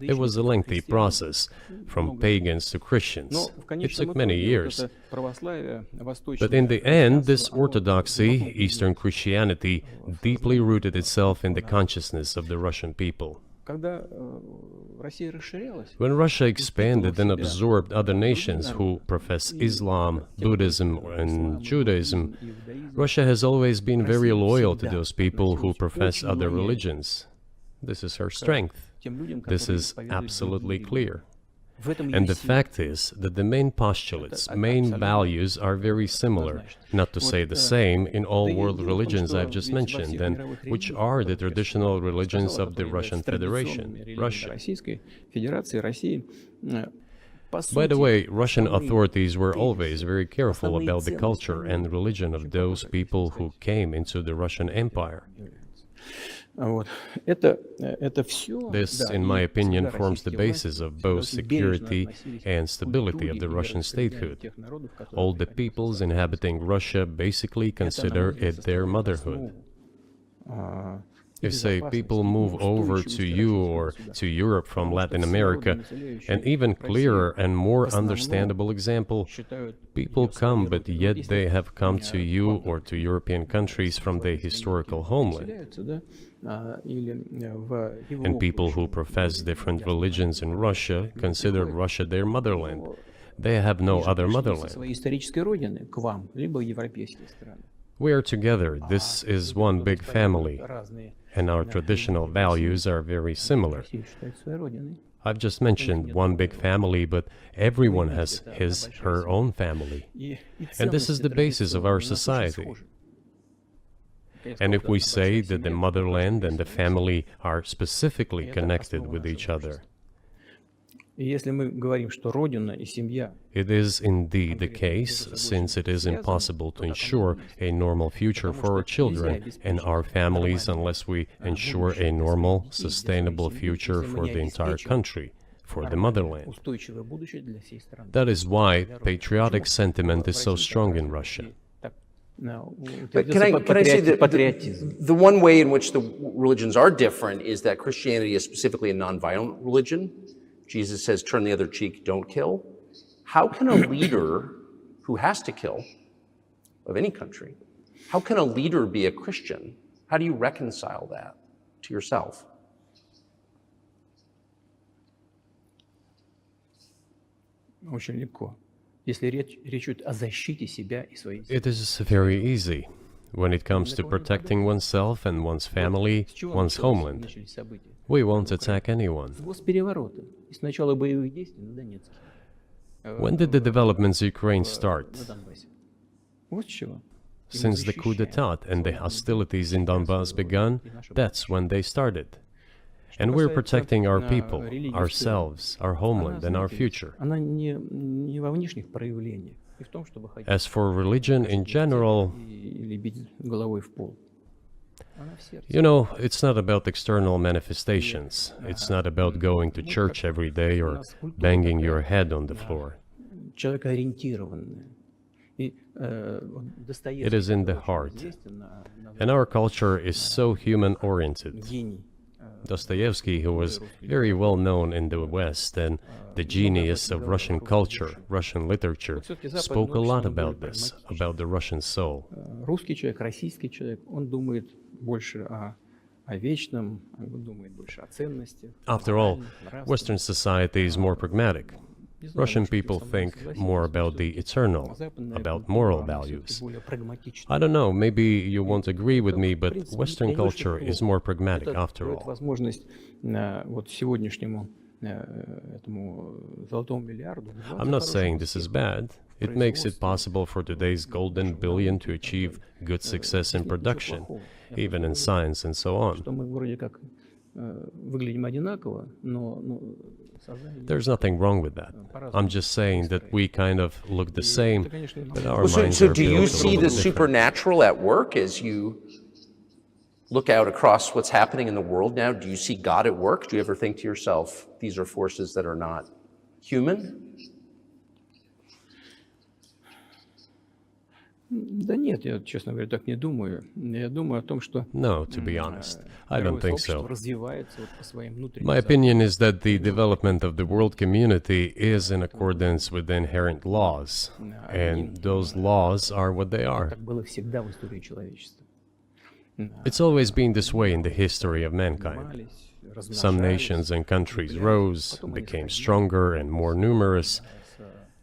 It was a lengthy process, from pagans to Christians. It took many years. But in the end, this orthodoxy, Eastern Christianity, deeply rooted itself in the consciousness of the Russian people. When Russia expanded and absorbed other nations who profess Islam, Buddhism, and Judaism, Russia has always been very loyal to those people who profess other religions. This is her strength. This is absolutely clear. And the fact is that the main postulates, main values are very similar, not to say the same, in all world religions I've just mentioned, and which are the traditional religions of the Russian Federation, Russia. By the way, Russian authorities were always very careful about the culture and religion of those people who came into the Russian Empire. This, in my opinion, forms the basis of both security and stability of the Russian statehood. All the peoples inhabiting Russia basically consider it their motherhood. If, say, people move over to you or to Europe from Latin America, an even clearer and more understandable example, people come, but yet they have come to you or to European countries from their historical homeland. And people who profess different religions in Russia consider Russia their motherland. They have no other motherland. We are together. This is one big family. And our traditional values are very similar. I've just mentioned one big family, but everyone has her own family. And this is the basis of our society. And if we say that the motherland and the family are specifically connected with each other, it is indeed the case, since it is impossible to ensure a normal future for our children and our families unless we ensure a normal, sustainable future for the entire country, for the motherland. That is why patriotic sentiment is so strong in Russia. But can I say that the one way in which the religions are different is that Christianity is specifically a nonviolent religion. Jesus says, turn the other cheek, don't kill. How can a leader who has to kill, of any country, how can a leader be a Christian? How do you reconcile that to yourself? Очень легко. Если речь идет о защите себя и своей. It is very easy. when it comes to protecting oneself and one's family, С чего one's homeland. начались события? We won't attack anyone. С госпереворота и с начала боевых действий на Донецке. When did the developments in Ukraine start? На Донбассе. Вот с чего. И мы Since the coup защищаем d'etat and the hostilities in Donbass begun, that's when they started. Что And we're касается, protecting our people, религии в целом, ourselves, our она, homeland, and our знаете, future. она не во внешних проявлениях, и в том, чтобы ходить As for religion in general, или бить головой в пол. Она в сердце. you know, it's not about external manifestations. It's not about going to church every day or banging your head on the floor. Человекоориентированная. И, вот Достоевский It is in the очень heart. известен на And our culture is so human-oriented. гений. Dostoevsky, who was very well known in the West and the genius of Russian culture, Russian literature, spoke a lot about this, about the Russian soul. Русский человек, российский человек, он думает больше о вечном, он думает больше о ценностях. After all, нравственности. Western society is more pragmatic. Не знаю, Russian может, вы people со мной think согласитесь, more но about the eternal, западная about культура, moral она values. всё-таки более прагматична. I don't know, maybe you won't agree with me, but принципе, Western я не говорю, culture что is плохо. more pragmatic Это after дает all. возможность вот сегодняшнему этому золотому миллиарду. I'm not saying this is bad. It makes it possible for today's golden billion to achieve good success in production, even in science and so on. Что мы вроде как выглядим одинаково, но сознание There's nothing wrong with that. I'm just saying that we kind of look the same, but our minds So are do you built a see little the different. supernatural at work as you look out across what's happening in the world now? Do you see God at work? Do you ever think to yourself, these are forces that are not human? Да нет, я, честно говоря, так не думаю. Я думаю о том, что No, to be honest, I don't мировое think сообщество so. развивается вот по своим внутренним My законам. opinion is that the development of the world community is in accordance with the inherent laws, and those laws are what they are. Так было всегда в истории человечества. It's always been this way in the history of mankind. Размножались, Some nations and countries rose, became stronger and more numerous,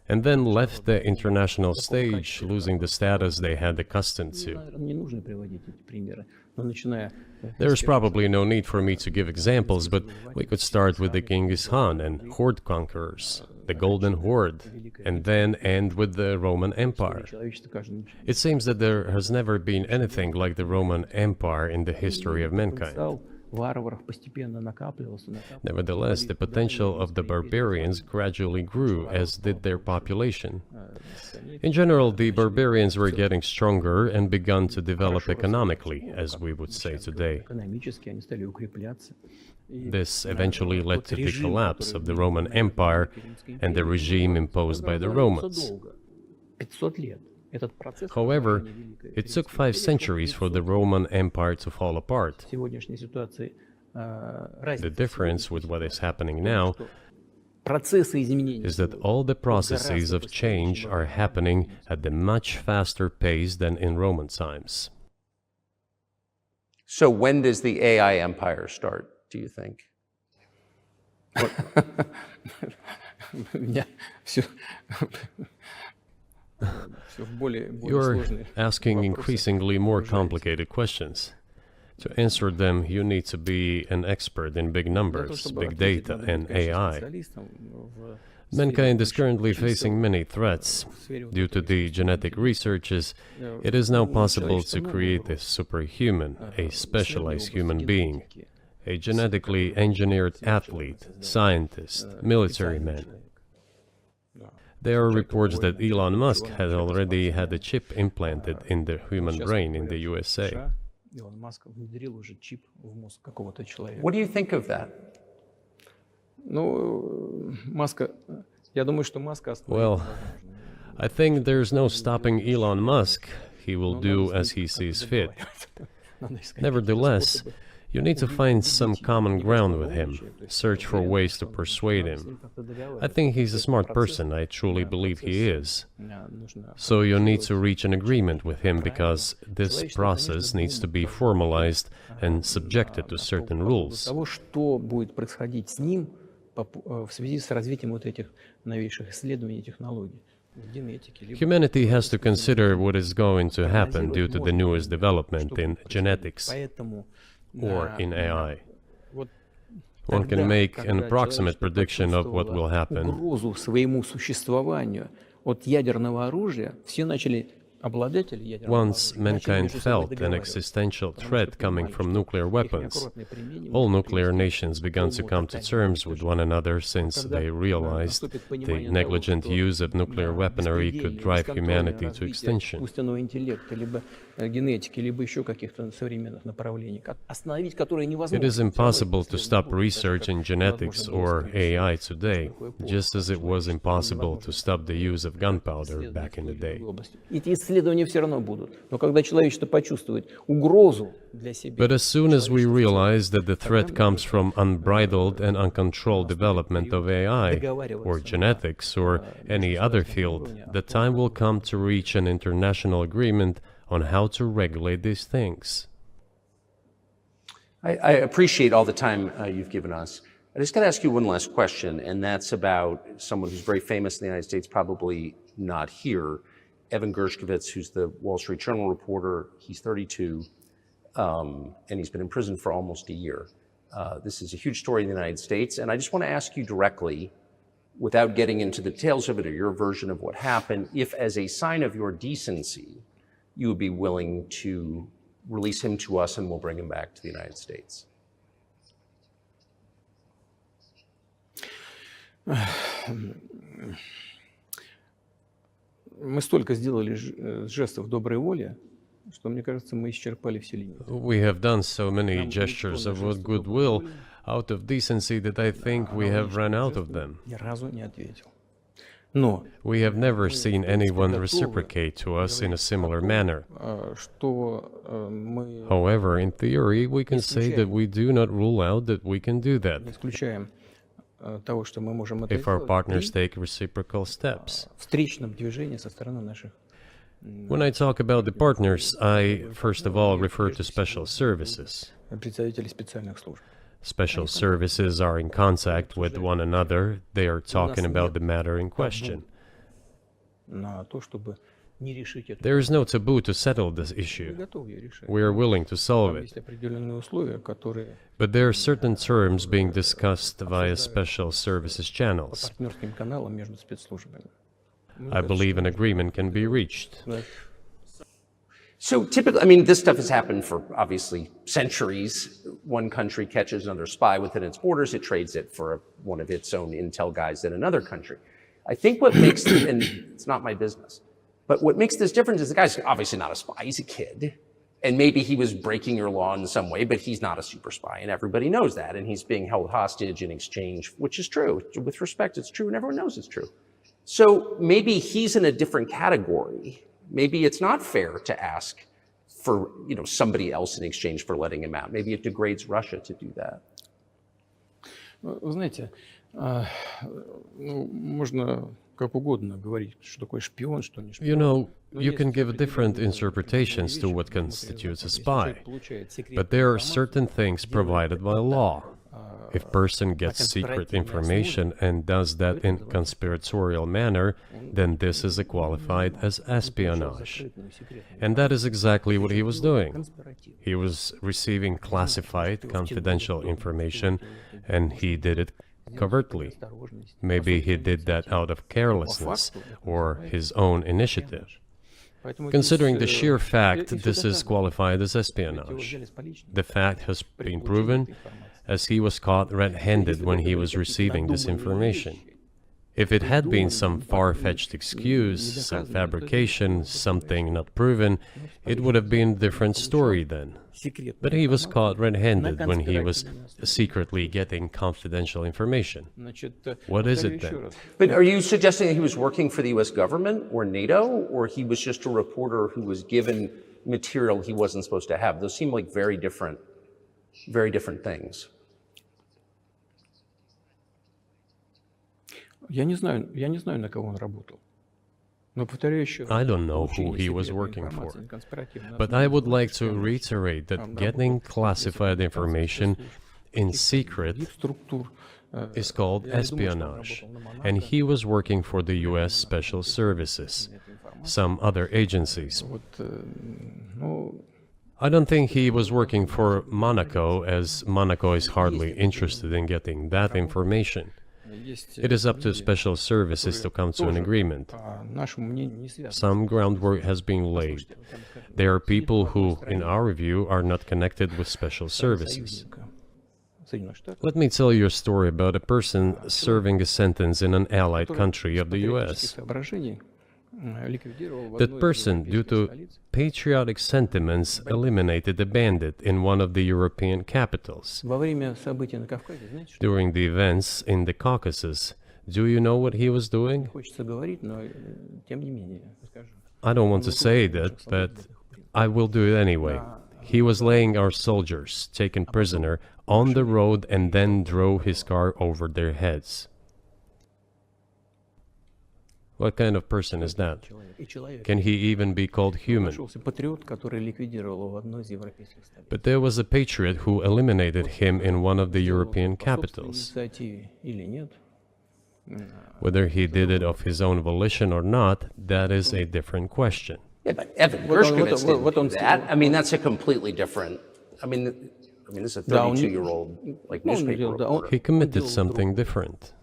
and then left the international stage, losing the status they had accustomed to. наверное, не нужно приводить эти примеры, но начиная There's probably no need for me to give examples, but we could start with the Genghis Khan and horde conquerors, the Golden Horde, and then end with the Roman Empire. человечество каждый It seems that there has never been anything like the Roman Empire in the history of mankind. потенциал варваров постепенно накапливался. Nevertheless, the potential of the barbarians gradually grew, as did their population. In general, the barbarians were getting stronger and begun to develop economically, as we would say today. Экономически они стали укрепляться. This eventually led to the collapse of the Roman Empire and the regime imposed by the Romans. 500 лет. Этот процесс However, разрушения Великой it took Отечественной 5 centuries for the Roman Empire to fall apart. в сегодняшней ситуации The разница difference with what is happening now процессы изменений is that all the processes of change are happening at a much faster pace than in Roman times. So when does the AI empire start, do you think? у меня все более You're сложные asking вопросы. increasingly more complicated questions. To answer them, you need to be an expert in big Для того, numbers, чтобы big ответить, data, надо быть, and конечно, AI. специалистом в Mankind is сфере currently чисел, facing many threats. в сфере вот Due to этого the genetic researches, it is now possible to create a superhuman, a specialized human being, a genetically engineered athlete, scientist, military man. There are reports that Elon Musk has already had a chip implanted in the human brain in the USA. США Илон Маск внедрил уже чип в мозг какого-то человека. What do you think of that? Ну, Маска, я думаю, что Маска Well, невозможно. I think there's no stopping Elon Musk. He will do as he sees fit. Надо искать Nevertheless, способы. you need to find some common ground with him, search for ways to persuade Надо с him. ним как-то договариваться. I think he's a smart person, I truly believe he is. So you need to reach an agreement with him because this process needs to be formalized and subjected to certain rules. Того, что будет происходить с ним в связи с развитием вот этих новейших исследований и технологий. Humanity has to consider what is going to happen due to the newest development in genetics or in AI. One can make an approximate prediction of what will happen. Угрозу своему существованию от ядерного оружия, все начали обладатели ядерного Once mankind felt an existential threat coming from nuclear weapons, all nuclear nations began to come to terms with one another since they realized the negligent use of nuclear weaponry could drive humanity to extinction. искусственного интеллекта, либо генетики, либо еще каких-то современных направлений, остановить которые невозможно. It is impossible to stop research in genetics or AI today, just as it was impossible to stop the use of gunpowder back in the day. Эти исследования все равно будут. Но когда человечество почувствует угрозу для себя, But as soon as we realize that the threat comes from unbridled and uncontrolled development of AI, or genetics, or any other field, the time will come to reach an international agreement on how to regulate these things. I appreciate all the time you've given us. I just got to ask you one last question, and that's about someone who's very famous in the United States, probably not here, Evan Gershkovich, who's the Wall Street Journal reporter. He's 32, and he's been in prison for almost a year. This is a huge story in the United States, and I just want to ask you directly, without getting into the details of it or your version of what happened, if as a sign of your decency, you would be willing to release him to us and we'll bring him back to the United States. мы столько сделали жестов доброй воли, что, мне кажется, мы исчерпали все лимиты. We have done so many gestures of goodwill out of decency that I think we have run out of them. Ни разу не ответил. Но We have never seen anyone reciprocate to us in a similar manner. что мы However, in theory, we can say that we do not rule out that we can do that не исключаем того, что мы можем это if our сделать partners при take reciprocal steps. встречном движении со стороны наших When I talk about the partners, I first of all refer to special services. представителей специальных служб. Special services are in contact with one another. They are talking about the matter in question. На то, чтобы не решить это. There is no taboo to settle this Мы issue. готовы ее решать. We are willing to solve Там it. есть определенные условия, которые But there are certain terms being discussed via special services по channels. партнерским каналам между спецслужбами. I believe an agreement can be reached. So typically, I mean, this stuff has happened for obviously centuries. One country catches another spy within its borders, it trades it for one of its own intel guys in another country. I think what makes, and it's not my business, but what makes this difference is the guy's obviously not a spy, he's a kid. And maybe he was breaking your law in some way, but he's not a super spy, and everybody knows that. And he's being held hostage in exchange, which is true. With respect, it's true, and everyone knows it's true. So maybe he's in a different category. Maybe it's not fair to ask for, somebody else in exchange for letting him out. Maybe it degrades Russia to do that. Вы знаете, можно как угодно говорить, что такое шпион, что не шпион. You know, you can give different interpretations to what constitutes a spy, but there are certain things provided by law. If a person gets secret information and does that in conspiratorial manner, then this is qualified as espionage. And that is exactly what he was doing. He was receiving classified, confidential information, and he did it covertly. Maybe he did that out of carelessness or his own initiative. Considering the sheer fact, this is qualified as espionage. The fact has been proven, as he was caught red-handed when he was receiving this information. If it had been some far-fetched excuse, some fabrication, something not proven, it would have been a different story then. But he was caught red-handed when he was secretly getting confidential information. What is it then? But are you suggesting that he was working for the US government or NATO, or he was just a reporter who was given material he wasn't supposed to have? Those seem like very different things. Я не знаю, на кого он работал. Но повторяю еще раз. I don't know who he was working for, but I would like to reiterate that getting classified information in secret структур is called espionage, and he was working for the US Special Services, some other agencies. Вот, ну, I don't think he was working for Monaco, as Monaco is hardly interested in getting that information. есть It is up to special services to come to an agreement. по нашему мнению не связаны. Some groundwork has been laid. There are people who, in our view, are not connected with special services. Соединенных Штатов. Let me tell you a story about a person serving a sentence in an allied country of the US. Соображений ликвидировал в That одной из person, due европейских to столиц patriotic sentiments, eliminated a bandit in one of the European capitals. во время событий на Кавказе. Знаете, что During the events in the Caucasus, do you know what he was doing? хочется говорить, но тем не менее скажу. I don't want to say that, but I will do it anyway. He was laying our soldiers, taken prisoner, on the road and then drove his car over their heads. What kind of person is that? И человек Can he even be called human? нашелся патриот, который ликвидировал его в одной из европейских столиц. But there was a patriot who eliminated him in one of the European По собственной capitals. инициативе или нет, Whether he did it of his own volition or not, that is a different question. Yeah, but Evan Вот он- Gershkovich didn't вот do он- that. I mean, that's a completely different. I mean, this is a Да, он не- 32-year-old like ну, он newspaper делал- да, он- reporter. He committed делал something different.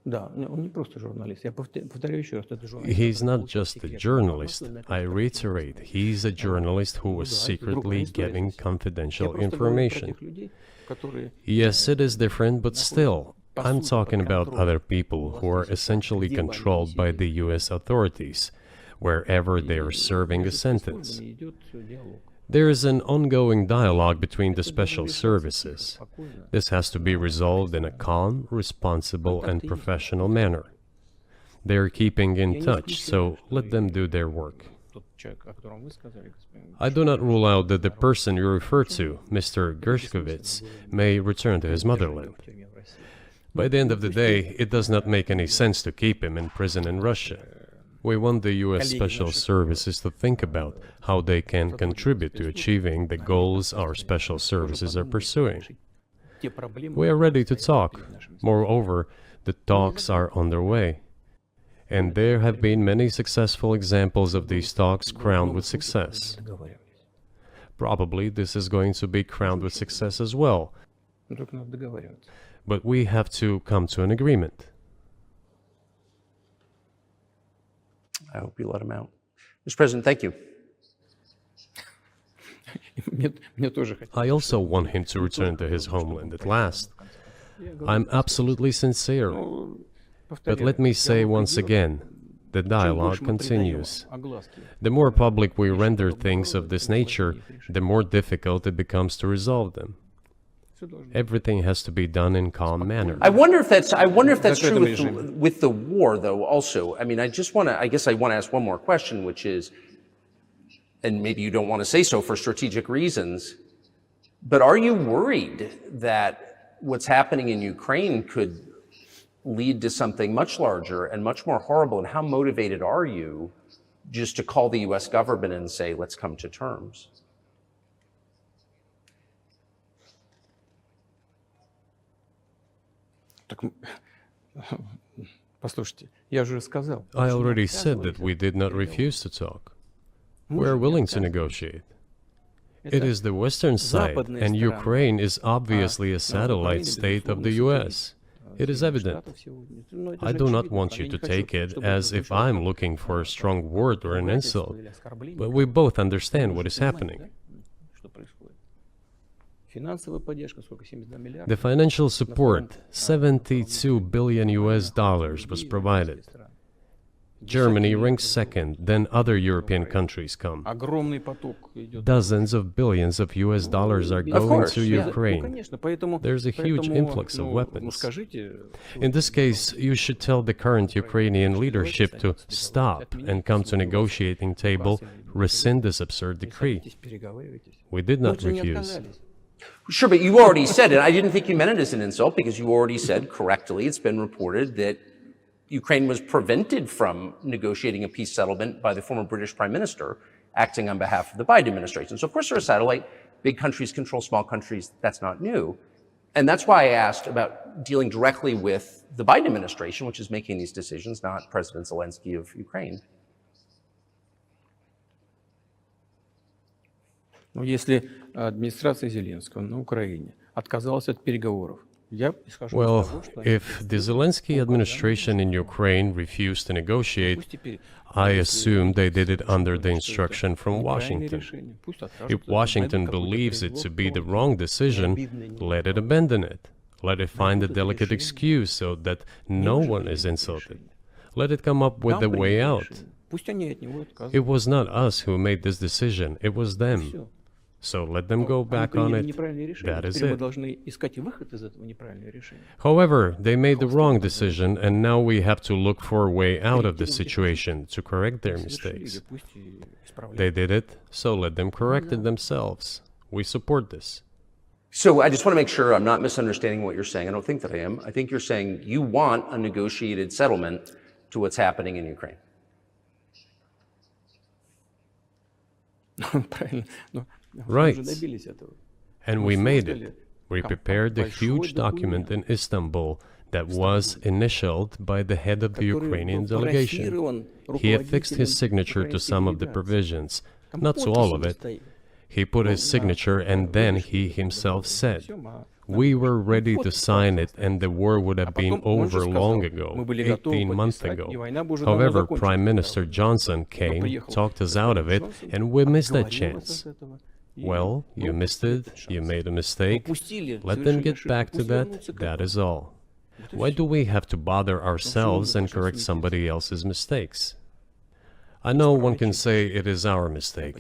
Да, он не просто журналист. Я повторю еще раз, это журналист. He's который not получил just a секретную journalist. информацию, I reiterate, he's a journalist who was secretly giving Я confidential просто говорю про information. тех людей, которые Yes, it is different, but still, I'm talking about other people who are essentially controlled by the US authorities, wherever they are serving a sentence. идет диалог. There is an ongoing dialogue between the special services. This has to be resolved in a calm, responsible, and professional manner. They are keeping in touch, so let them do their work. Тот человек, о котором вы сказали, господин, I do not rule out that the person you refer to, Mr. Gershkovich, may return to his motherland. в тюрьме в России. By the end of the day, it does not make any sense to keep him in prison in Russia. We want the US Special Services to think about how they can contribute to achieving the goals our special services are pursuing. Те проблемы, We are ready to talk. Moreover, the talks are underway. And there have been many successful examples of these talks crowned with success. договаривались. Probably this is going to be crowned with success as well, Но только надо договариваться. but we have to come to an agreement. I hope you let him out. Mr. President, thank you. Мне тоже хотелось. I also want him to return to his homeland at last. I'm absolutely sincere, but let me say once again, the dialogue continues. The more public we render things of this nature, the more difficult it becomes to resolve them. Everything has to be done in calm manner. I wonder if that's true Закрытом with the war, though. Also, I mean, I guess I want to ask one more question, which is, and maybe you don't want to say so for strategic reasons, but are you worried that what's happening in Ukraine could lead to something much larger and much more horrible? And how motivated are you just to call the U.S. government and say, let's come to terms? Так, послушайте, я же сказал. I already said that we did not refuse to talk. We are willing to negotiate. It is the Western side, and Ukraine is obviously a satellite state of the US. It is evident. I do not want you to take it as if I'm looking for a strong word or an insult, but we both understand what is happening. The financial support, 72 billion US dollars, was provided. Germany ranks second, then other European countries come. Dozens of billions of US dollars are going to Ukraine. There's a huge influx of weapons. In this case, you should tell the current Ukrainian leadership to stop and come to a negotiating table, rescind this absurd decree. We did not refuse. Sure, but you already said it. I didn't think you meant it as an insult because you already said correctly, it's been reported that Ukraine was prevented from negotiating a peace settlement by the former British Prime Minister acting on behalf of the Biden administration. So of course they're a satellite. Big countries control small countries. That's not new. And that's why I asked about dealing directly with the Biden administration, which is making these decisions, not President Zelensky of Ukraine. Но если администрация Зеленского на Украине отказалась от переговоров, я исхожу из Well, того, что if the Zelensky administration in Ukraine refused to negotiate, I assume they did it under the instruction from Washington. If Washington believes it to be the wrong decision, let it abandon it. Let it find a delicate excuse so that no one is insulted. Let it come up with a way out. Пусть они от него отказываются. It was not us who made this decision, it was them. So let them go back on Они приняли it. неправильное решение. That is Теперь мы it. должны искать выход из этого неправильного решения. However, they made the wrong decision, and now we have to look for a way out of the situation to correct their mistakes. Пусть и исправляют. They did it, so let them correct it themselves. We support this. So I just want to make sure I'm not misunderstanding what you're saying. I don't think that I am. I think you're saying you want a negotiated settlement to what's happening in Ukraine. Правильно. Но мы Right. уже добились этого. And we made it. We prepared a huge document in Istanbul that was initialed by the head of the Ukrainian delegation. He affixed his signature to some of the provisions, not to all of it. He put his signature and then he himself said, we were ready to sign it and the war would have been over long ago, 18 months ago. However, Prime Minister Johnson came, talked us out of it, and we missed that chance. Well, you missed it, you made a mistake, let them get back to that, that is all. Why do we have to bother ourselves and correct somebody else's mistakes? I know one can say it is our mistake.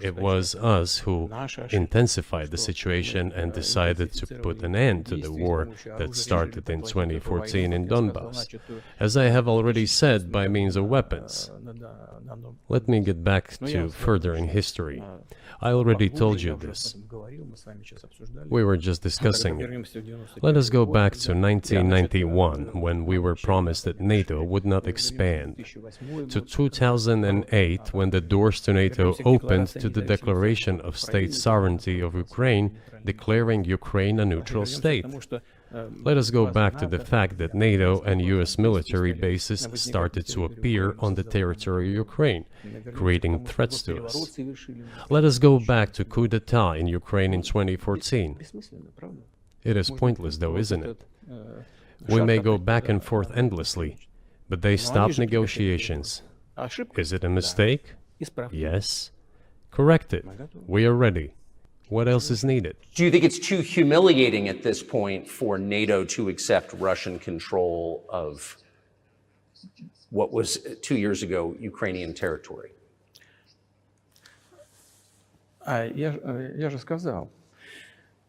It was us who intensified the situation and decided to put an end to the war that started in 2014 in Donbass, as I have already said, by means of weapons. Let me get back to further in history. I already told you this. We were just discussing it. Let us go back to 1991, when we were promised that NATO would not expand, to 2008, when the doors to NATO opened to the declaration of state sovereignty of Ukraine, declaring Ukraine a neutral state. Let us go back to the fact that NATO and US military bases started to appear on the territory of Ukraine, creating threats to us. Let us go back to coup d'etat in Ukraine in 2014. It is pointless though, isn't it? We may go back and forth endlessly, but they stopped negotiations. Is it a mistake? Yes. Correct it. We are ready. What else is needed? Do you think it's too humiliating at this point for NATO to accept Russian control of what was 2 years ago Ukrainian territory? Я же сказал.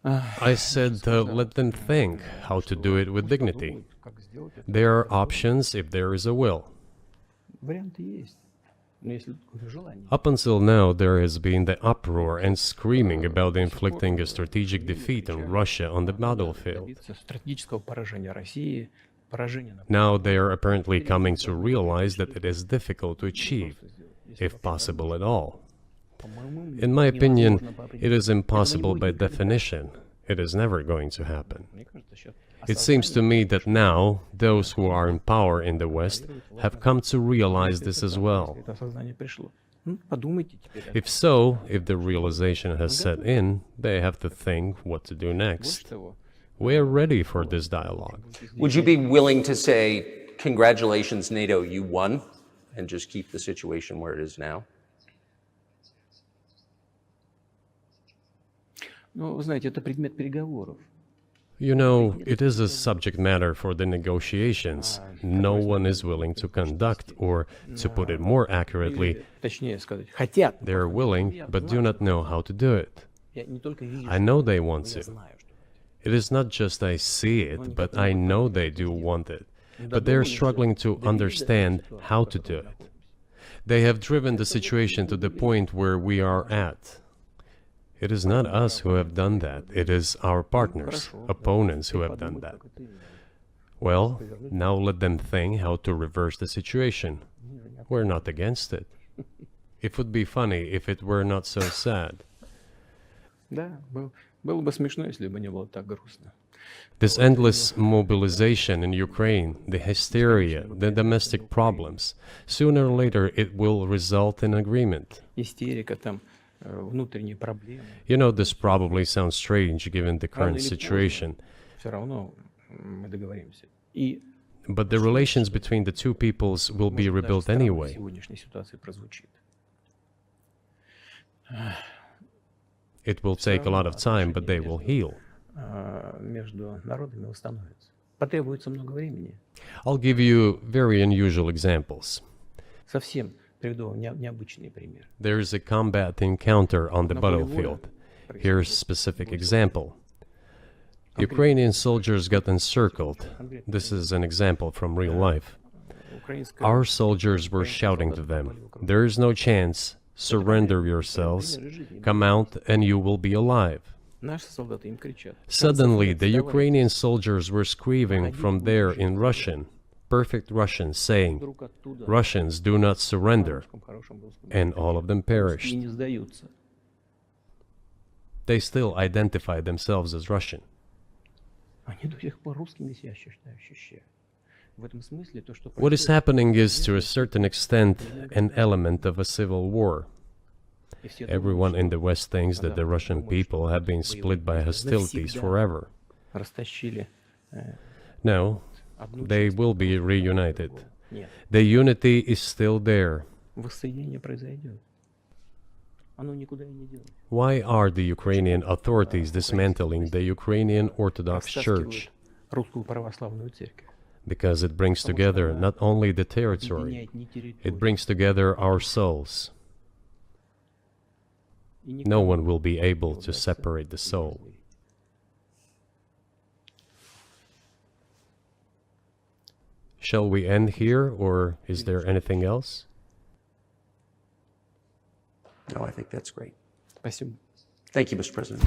I said, let them think how to do it with dignity. There are options if there is a will. Варианты есть. Но если желание. Up until now, there has been the uproar and screaming about inflicting a strategic defeat on Russia on the battlefield. Стратегического поражения России, поражения на Now they are apparently coming to realize that it is difficult to achieve, if possible at all. In my opinion, it is impossible by definition. It is never going to happen. It seems to me that now, those who are in power in the West have come to realize this as well. это осознание пришло. Подумайте теперь. If so, if the realization has set in, they have to think what to do next. We are ready for this dialogue. Would you be willing to say, congratulations, NATO, you won, and just keep the situation where it is now? Ну, вы знаете, это предмет переговоров. You know, it is a subject matter for the negotiations. No one is willing to conduct, or, to put it more accurately, Точнее сказать, хотят. they are willing but do not know how to do it. Я не только вижу, I know they want я to. знаю, что. It is not just I see it, but I know they do want it. But they are struggling to understand how to do it. They have driven the situation to the point where we are at. It is not us who have done that. It is our partners, opponents who have done that. Well, now let them think how to reverse the situation. We're not against it. It would be funny if it were not so sad. Да, было бы смешно, если бы не было так грустно. This endless mobilization in Ukraine, the hysteria, the domestic problems, sooner or later it will result in agreement. Истерика, там, внутренние проблемы. You know, this probably sounds strange given the current situation, Все равно мы договоримся. И but the relations between the two peoples will be может, даже rebuilt странно в anyway. сегодняшней ситуации прозвучит. It will take a lot of time, but they will heal. Между народами восстановится. Потребуется много времени. I'll give you very unusual examples. Совсем приведу вам необычный пример. There's a combat encounter on the На поле battlefield. боя Here's a specific example. Ukrainian soldiers got encircled. This is an example from real life. Украинская Our soldiers were shouting to them, "There is no chance. Surrender yourselves. Come out and you will be alive." Наши солдаты им кричат. Suddenly, the Ukrainian soldiers were screaming from there in Russian, perfect Russian, saying, Вдруг оттуда "Russians, do not surrender." на хорошем русском And all of them и perished. не сдаются. They still identified themselves as Russian. Они до сих пор русскими себя ощущают. В этом смысле то, что What is happening is, to a certain extent, an element of a civil war. и все Everyone думают, in the West thinks that the Russian people have been split by hostilities forever. что растащили No, одну they часть. will be reunited. Нет, The unity is still there. воссоединение произойдет. Оно никуда и не делось. Why are the Ukrainian authorities dismantling the Ukrainian Orthodox Church? Растаскивают русскую православную церковь. Because it brings together not only the territory, Объединяет не it территорию. brings together our souls. И No никому one will be не able to удастся separate the soul. разделить. Shall we end here, or is there anything else? No, I think that's great. Спасибо. Thank you, Mr. President.